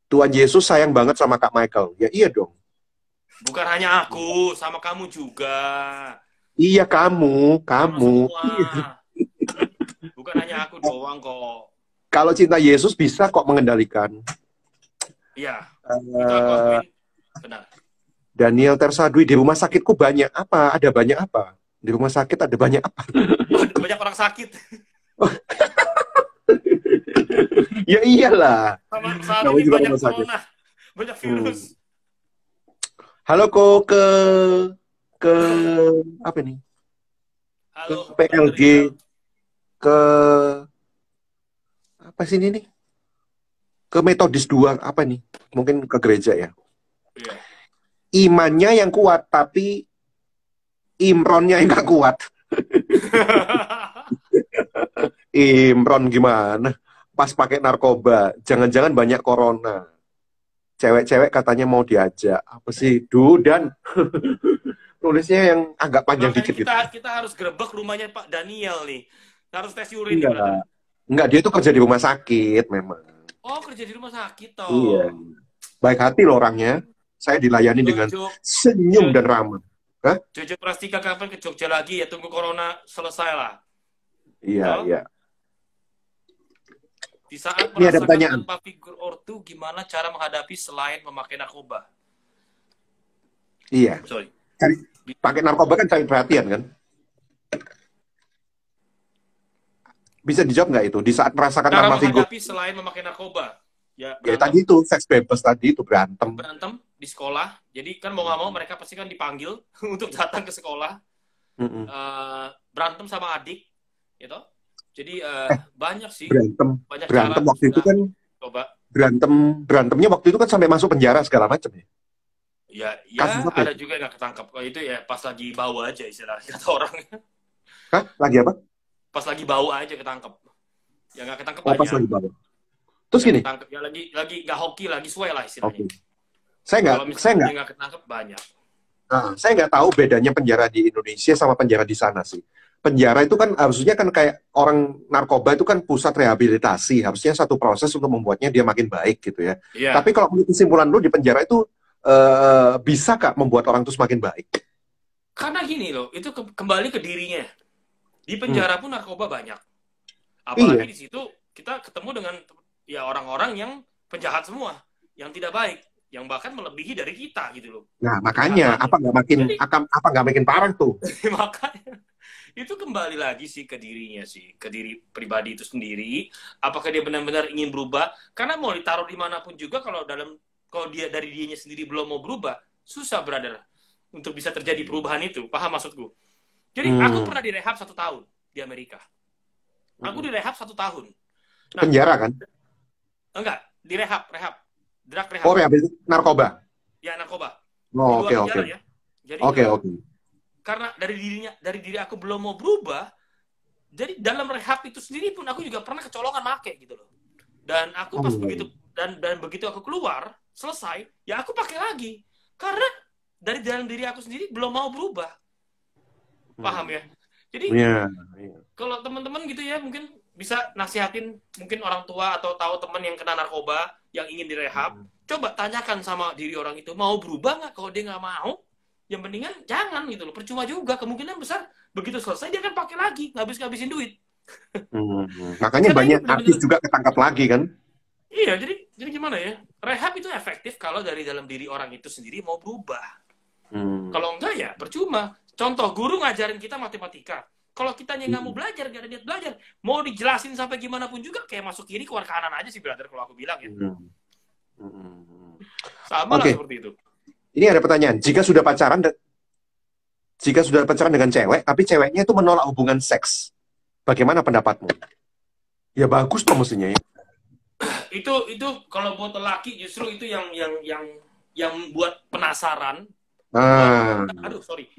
Tuhan Yesus sayang banget sama Kak Michael. Ya iya dong. Bukan hanya aku, sama kamu juga. Iya kamu, Sama kamu. semua. Iya. Bukan hanya aku doang kok. Kalau cinta Yesus bisa kok mengendalikan. Iya, itu aku Eh, akuin. Benar. Daniel Tersadwi di rumah sakitku banyak apa? Ada banyak apa? Di rumah sakit ada banyak apa? Oh, banyak orang sakit. Ya iyalah. Sama saat Namanya ini juga banyak rumah sakit. corona. Banyak Hmm. virus. Halo kok ke apa nih? Ke Halo, Brother PLG, Rizal. ke apa sih ini nih? Ke Metodis 2 apa nih? Mungkin ke gereja ya. Iya. Imannya yang kuat tapi Imronnya yang gak kuat. Imron gimana? Pas pakai narkoba, jangan-jangan banyak corona. Cewek-cewek katanya mau diajak. Apa sih? Dan tulisnya yang agak panjang Makanya dikit gitu. kita harus grebek rumahnya Pak Daniel nih. Harus tes urin nih, brother. Enggak. Enggak, dia itu kerja di rumah sakit memang. Oh, kerja di rumah sakit Iya. toh. Baik hati loh orangnya. Saya dilayani dengan Jojo, senyum dan ramah. Hah? Jojo Prastika kapan ke Jogja lagi ya? Tunggu corona selesai lah. Iya, Toh? iya. Di saat Ini ada merasakan pertanyaan. tanpa figur ortu, gimana cara menghadapi selain memakai narkoba? Iya. Sorry. Pakai narkoba kan cari perhatian kan? Bisa dijawab nggak itu? Di saat merasakan Cara tanpa figur. menghadapi selain memakai narkoba. Ya, Ya berantem. tadi itu, seks bebas tadi itu berantem. Berantem di sekolah. Jadi kan mau nggak mau mereka pasti kan dipanggil untuk datang ke sekolah. Mm-mm. Berantem sama adik, gitu. Jadi banyak sih, banyak Berantem cara waktu itu kan coba. berantemnya waktu itu kan sampai masuk penjara segala macam ya. Ya, Kasus apa ada itu? juga yang nggak ketangkap. Kalau itu ya pas lagi bau aja istilahnya kata orang. Hah? Lagi apa? Pas lagi bau aja ketangkep. Ya nggak ketangkep Oh, pas banyak. lagi bawah. Terus Yang gini. ketangkep ya lagi nggak hoki, lagi suwe lah istilahnya. Oke. Kalau Kalau misalnya dia nggak ketangkep banyak. saya nggak tahu bedanya penjara di Indonesia sama penjara di sana sih. Penjara itu kan harusnya kan kayak orang narkoba itu kan pusat rehabilitasi, harusnya satu proses untuk membuatnya dia makin baik gitu ya. Iya. Tapi kalau menurut kesimpulan lu di penjara itu bisa kak membuat orang itu semakin baik? Karena gini loh, itu kembali ke dirinya. Di penjara pun narkoba banyak. Iya. Apalagi di situ kita ketemu dengan ya orang-orang yang penjahat semua, yang tidak baik, yang bahkan melebihi dari kita gitu loh. Nah makanya Jadi- apa nggak makin parah tuh? Makanya itu kembali lagi sih ke dirinya sih, ke diri pribadi itu sendiri. Apakah dia benar-benar ingin berubah? Karena mau ditaruh dimanapun juga kalau dia dari dirinya sendiri belum mau berubah, susah brother untuk bisa terjadi perubahan itu. Paham maksudku? Jadi aku pernah direhab 1 tahun di Amerika. Aku direhab 1 tahun. Nah, Penjara kan? enggak, direhab, drug rehab. Oh rehabilitasi narkoba. Ya narkoba. Oh, Di oke. luar penjara ya. Jadi Oke. karena dari diri aku belum mau berubah, jadi dalam rehab itu sendiri pun aku juga pernah kecolongan make gitu loh. Dan aku pas begitu dan begitu aku keluar selesai, ya aku pakai lagi karena dari dalam diri aku sendiri belum mau berubah. Paham ya? Jadi kalau teman-teman gitu ya mungkin bisa nasihatin mungkin orang tua atau tahu teman yang kena narkoba yang ingin direhab, coba tanyakan sama diri orang itu mau berubah nggak. Kalau dia nggak mau, yang mendingan jangan gitu loh, percuma juga, kemungkinan besar begitu selesai dia kan pakai lagi, ngabisin duit. Makanya banyak artis juga ketangkap lagi kan. Iya, jadi gimana ya, rehab itu efektif kalau dari dalam diri orang itu sendiri mau berubah. Kalau enggak ya percuma. Contoh, guru ngajarin kita matematika, kalau kitanya nggak mau belajar, nggak ada niat belajar, mau dijelasin sampai gimana pun juga kayak masuk kiri keluar kanan aja sih brother, kalau aku bilang ya. Sama lah seperti itu. Ini ada pertanyaan, jika sudah pacaran dengan cewek, tapi ceweknya itu menolak hubungan seks, bagaimana pendapatmu? Ya bagus dong mestinya ya. Itu kalau buat lelaki justru itu yang buat penasaran.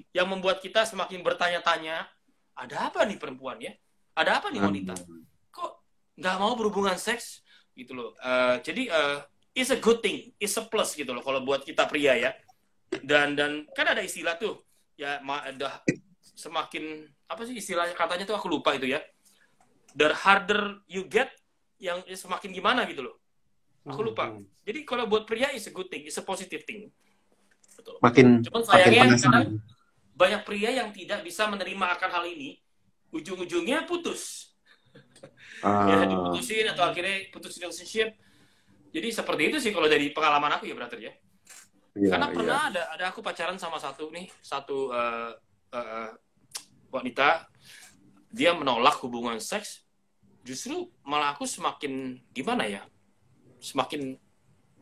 Yang membuat kita semakin bertanya-tanya, ada apa nih perempuan ya? Ada apa nih wanita? Kok nggak mau berhubungan seks? Gitu loh. Jadi is a good thing, is a plus gitu loh kalau buat kita pria ya. Dan kan ada istilah tuh ya, dah semakin apa sih istilahnya, katanya tuh aku lupa itu ya. The harder you get, yang semakin gimana gitu loh. Aku lupa. Jadi kalau buat pria is a good thing, is a positive thing. Betul. Cuman sayangnya kadang banyak pria yang tidak bisa menerima akan hal ini, ujung-ujungnya putus. Ya diputusin atau akhirnya putus relationship. Jadi seperti itu sih kalau dari pengalaman aku ya, brother ya. Karena pernah ada aku pacaran sama satu wanita, dia menolak hubungan seks, justru malah aku semakin gimana ya, semakin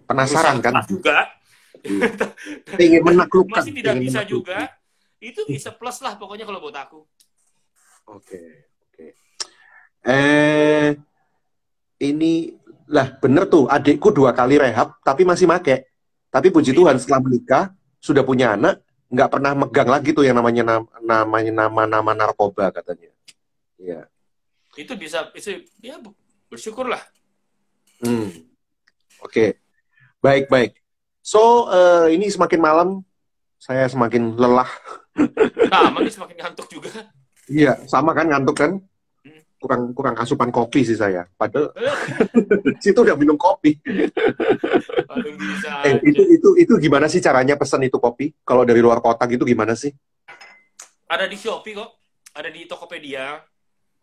penasaran kan juga, ingin menaklukkan, masih tidak bisa juga. Itu bisa plus lah pokoknya kalau buat aku. Oke. Ini lah bener tuh, adikku 2 kali rehab tapi masih make. Tapi puji Tuhan setelah menikah, sudah punya anak, nggak pernah megang lagi tuh yang namanya nama narkoba katanya. Iya. Itu bisa ya bersyukurlah. Oke. Baik. So, ini semakin malam, saya semakin lelah. Nah, ini semakin ngantuk juga. Iya, sama kan, ngantuk kan? Kurang asupan kopi sih saya. Padahal situ udah minum kopi. Itu gimana sih caranya pesan itu kopi? Kalau dari luar kota gitu gimana sih? Ada di Shopee kok. Ada di Tokopedia.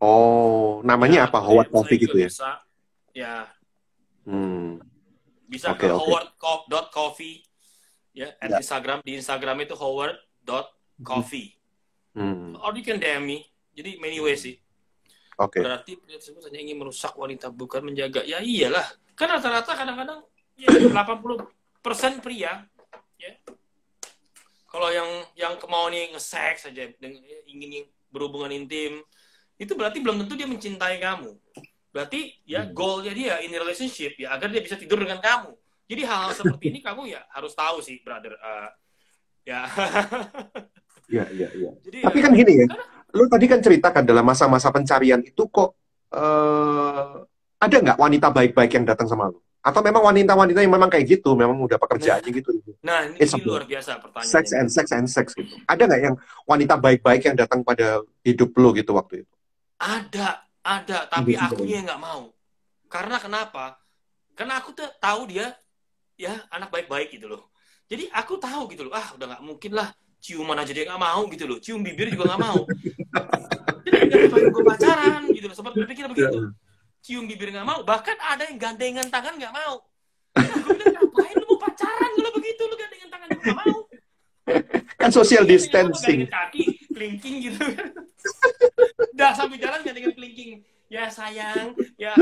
Oh, namanya apa? Howard Coffee gitu ya? Bisa. Ya. Bisa ke howard.coffee. Ya, at Instagram. Di Instagram itu howard.coffee. Or you can DM me. Jadi many ways sih. Berarti pria tersebut hanya ingin merusak wanita, bukan menjaga. Ya iyalah. Kan rata-rata kadang-kadang ya 80% pria. Ya. Kalau yang kemauannya nge-seks saja, ingin berhubungan intim, itu berarti belum tentu dia mencintai kamu. Berarti ya goalnya dia in relationship ya agar dia bisa tidur dengan kamu. Jadi hal-hal seperti ini kamu ya harus tahu sih, brother. Ya. Iya. Tapi kan gini ya. Lu tadi kan ceritakan dalam masa-masa pencarian itu kok ada nggak wanita baik-baik yang datang sama lu? Atau memang wanita-wanita yang memang kayak gitu, memang udah pekerjaannya gitu? Nah, ini luar biasa pertanyaannya. Sex gitu. Ada nggak yang wanita baik-baik yang datang pada hidup lu gitu waktu itu? Ada. Tapi akunya nggak mau. Karena kenapa? Karena aku tuh tahu dia ya anak baik-baik gitu loh. Jadi aku tahu gitu loh. Udah nggak mungkin lah. Ciuman aja dia nggak mau gitu loh. Cium bibir juga nggak mau. Jadi ngapain gue pacaran gitu loh. Sempat berpikir begitu. Cium bibir nggak mau. Bahkan ada yang gandengan tangan nggak mau. Aku bilang, ngapain lu mau pacaran kalau begitu? Lu gandengan tangan juga nggak mau. Kan social distancing. Kaki, kelingking gitu. Udah sampai jalan gandengan kelingking. Ya sayang, ya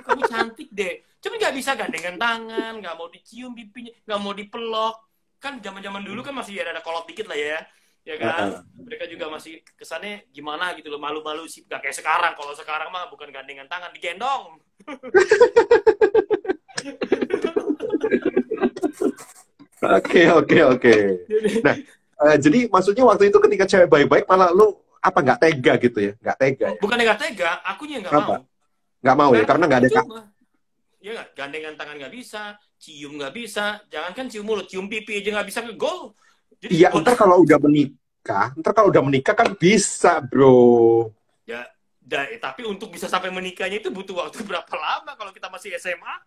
kamu cantik deh. Cuma nggak bisa gandengan tangan, nggak mau dicium pipinya, nggak mau dipelok. Kan zaman-zaman dulu kan masih ada kolot dikit lah ya kan? Mereka juga masih kesannya gimana gitu loh, malu-malu sih, gak kayak sekarang. Kalau sekarang mah bukan gandengan tangan, digendong. Oke. Nah, jadi maksudnya waktu itu ketika cewek baik-baik malah lu apa nggak tega gitu ya? Nggak tega ya? Bukan nggak tega, akunya nggak mau. Nggak mau ya, karena nggak ada ya nggak, gandengan tangan nggak bisa, cium nggak bisa, jangankan cium mulut, cium pipi aja nggak bisa ke gol. Iya, ntar kalau udah menikah kan bisa, bro. Ya, tapi untuk bisa sampai menikahnya itu butuh waktu berapa lama kalau kita masih SMA?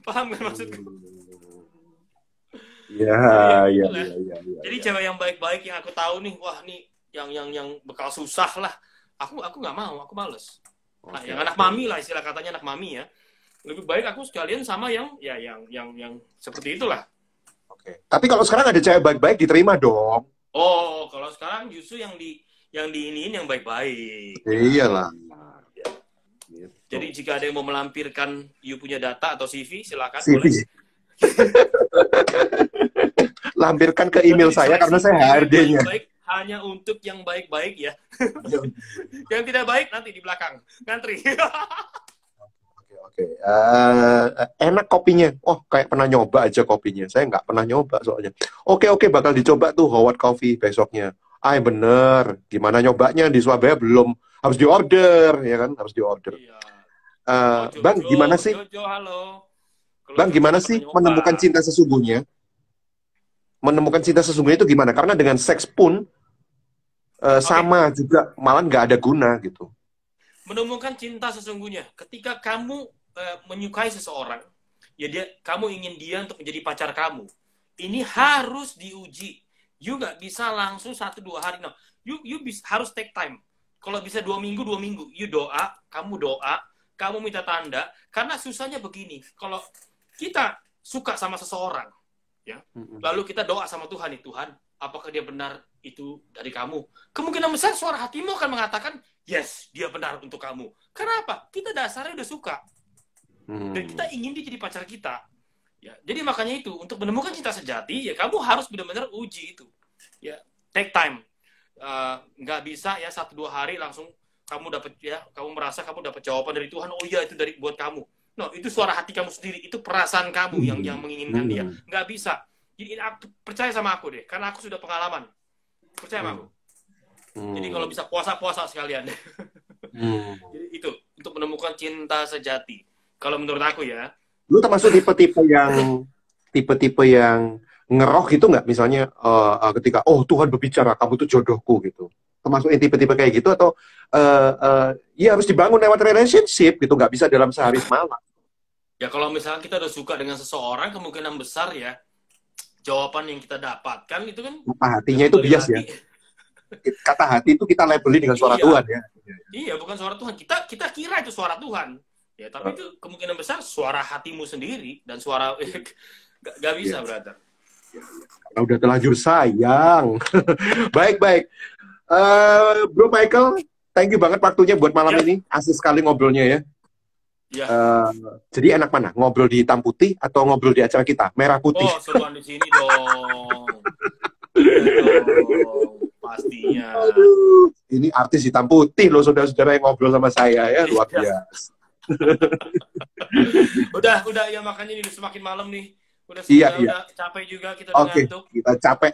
Paham kan maksudku? Iya. Jadi cewek yang baik-baik yang aku tahu nih, wah nih yang bekal susah lah. Aku nggak mau, aku males. Nah, yang anak mami lah, istilah katanya anak mami ya. Lebih baik aku sekalian sama yang seperti itulah. Oke. Tapi kalau sekarang ada cewek baik-baik diterima dong. Oh, kalau sekarang justru yang diiniin yang baik-baik. Iyalah. Ya. Gitu. Jadi jika ada yang mau melampirkan you punya data atau CV, silakan. CV. Boleh. Lampirkan ke email saya karena saya HRD-nya. Hanya untuk yang baik-baik ya. Yang tidak baik nanti di belakang. Ngantri. Oke. Enak kopinya. Oh, kayak pernah nyoba aja kopinya. Saya nggak pernah nyoba soalnya. Oke, bakal dicoba tuh Howard Coffee besoknya. Bener. Gimana nyobanya di Surabaya belum. Harus diorder, ya kan? Harus diorder. Iya. Bang, gimana sih? Jojo, halo. Kalau Bang, Vito gimana nggak sih pernah nyoba. menemukan cinta sesungguhnya? Menemukan cinta sesungguhnya itu gimana? Karena dengan seks pun Oke, sama juga, malah nggak ada guna gitu. menemukan cinta sesungguhnya. Ketika kamu menyukai seseorang, ya kamu ingin dia untuk menjadi pacar kamu. Ini harus diuji. You nggak bisa langsung 1-2 hari. No, you harus take time. Kalau bisa 2 minggu, 2 minggu. You doa, kamu minta tanda. Karena susahnya begini. Kalau kita suka sama seseorang, ya, lalu kita doa sama Tuhan nih, Tuhan, apakah dia benar itu dari kamu? Kemungkinan besar suara hatimu akan mengatakan, yes, dia benar untuk kamu. Kenapa? Kita dasarnya udah suka. Dan kita ingin dia jadi pacar kita. Ya, jadi makanya itu, untuk menemukan cinta sejati, ya kamu harus benar-benar uji itu. Ya, take time. Nggak bisa ya 1-2 hari langsung kamu dapat, ya, kamu merasa kamu dapat jawaban dari Tuhan, oh iya itu dari buat kamu. No, itu suara hati kamu sendiri, itu perasaan kamu yang menginginkan dia. Nggak bisa. Jadi percaya sama aku deh, karena aku sudah pengalaman. Percaya sama aku. Jadi kalau bisa puasa-puasa sekalian. Jadi itu, untuk menemukan cinta sejati. Kalau menurut aku ya. Lu termasuk tipe-tipe yang ngeroh gitu nggak? Misalnya ketika, oh Tuhan berbicara, kamu tuh jodohku gitu. Termasuk yang tipe-tipe kayak gitu, atau ya harus dibangun lewat relationship gitu, nggak bisa dalam sehari semalam. Ya kalau misalnya kita udah suka dengan seseorang, kemungkinan besar ya, jawaban yang kita dapatkan itu kan Kata hatinya itu bias ya. Kata hati itu kita labeli dengan suara Tuhan ya. Iya, bukan suara Tuhan. Kita kira itu suara Tuhan. Ya, tapi itu kemungkinan besar suara hatimu sendiri dan suara gak bisa, brother. Karena udah terlanjur sayang. Baik. Bro Michael, thank you banget waktunya buat malam ini. Asik sekali ngobrolnya ya. Ya. Jadi enak mana? Ngobrol di hitam putih atau ngobrol di acara kita? Merah putih. Oh, seruan di sini dong. Pastinya. Aduh, ini artis hitam putih loh, saudara-saudara yang ngobrol sama saya ya, luar biasa. udah ya, makanya ini semakin malam nih. Udah capek juga kita ngantuk. Kita capek.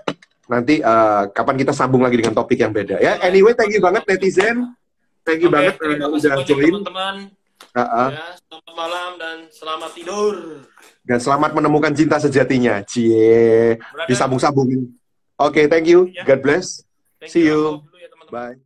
Nanti kapan kita sambung lagi dengan topik yang beda ya. Anyway, thank you banget netizen. Thank you banget udah join. Teman-teman. Ya, selamat malam dan selamat tidur. Dan selamat menemukan cinta sejatinya. Cie. Disambung-sambungin. Oke, thank you. God bless. See you. Bye.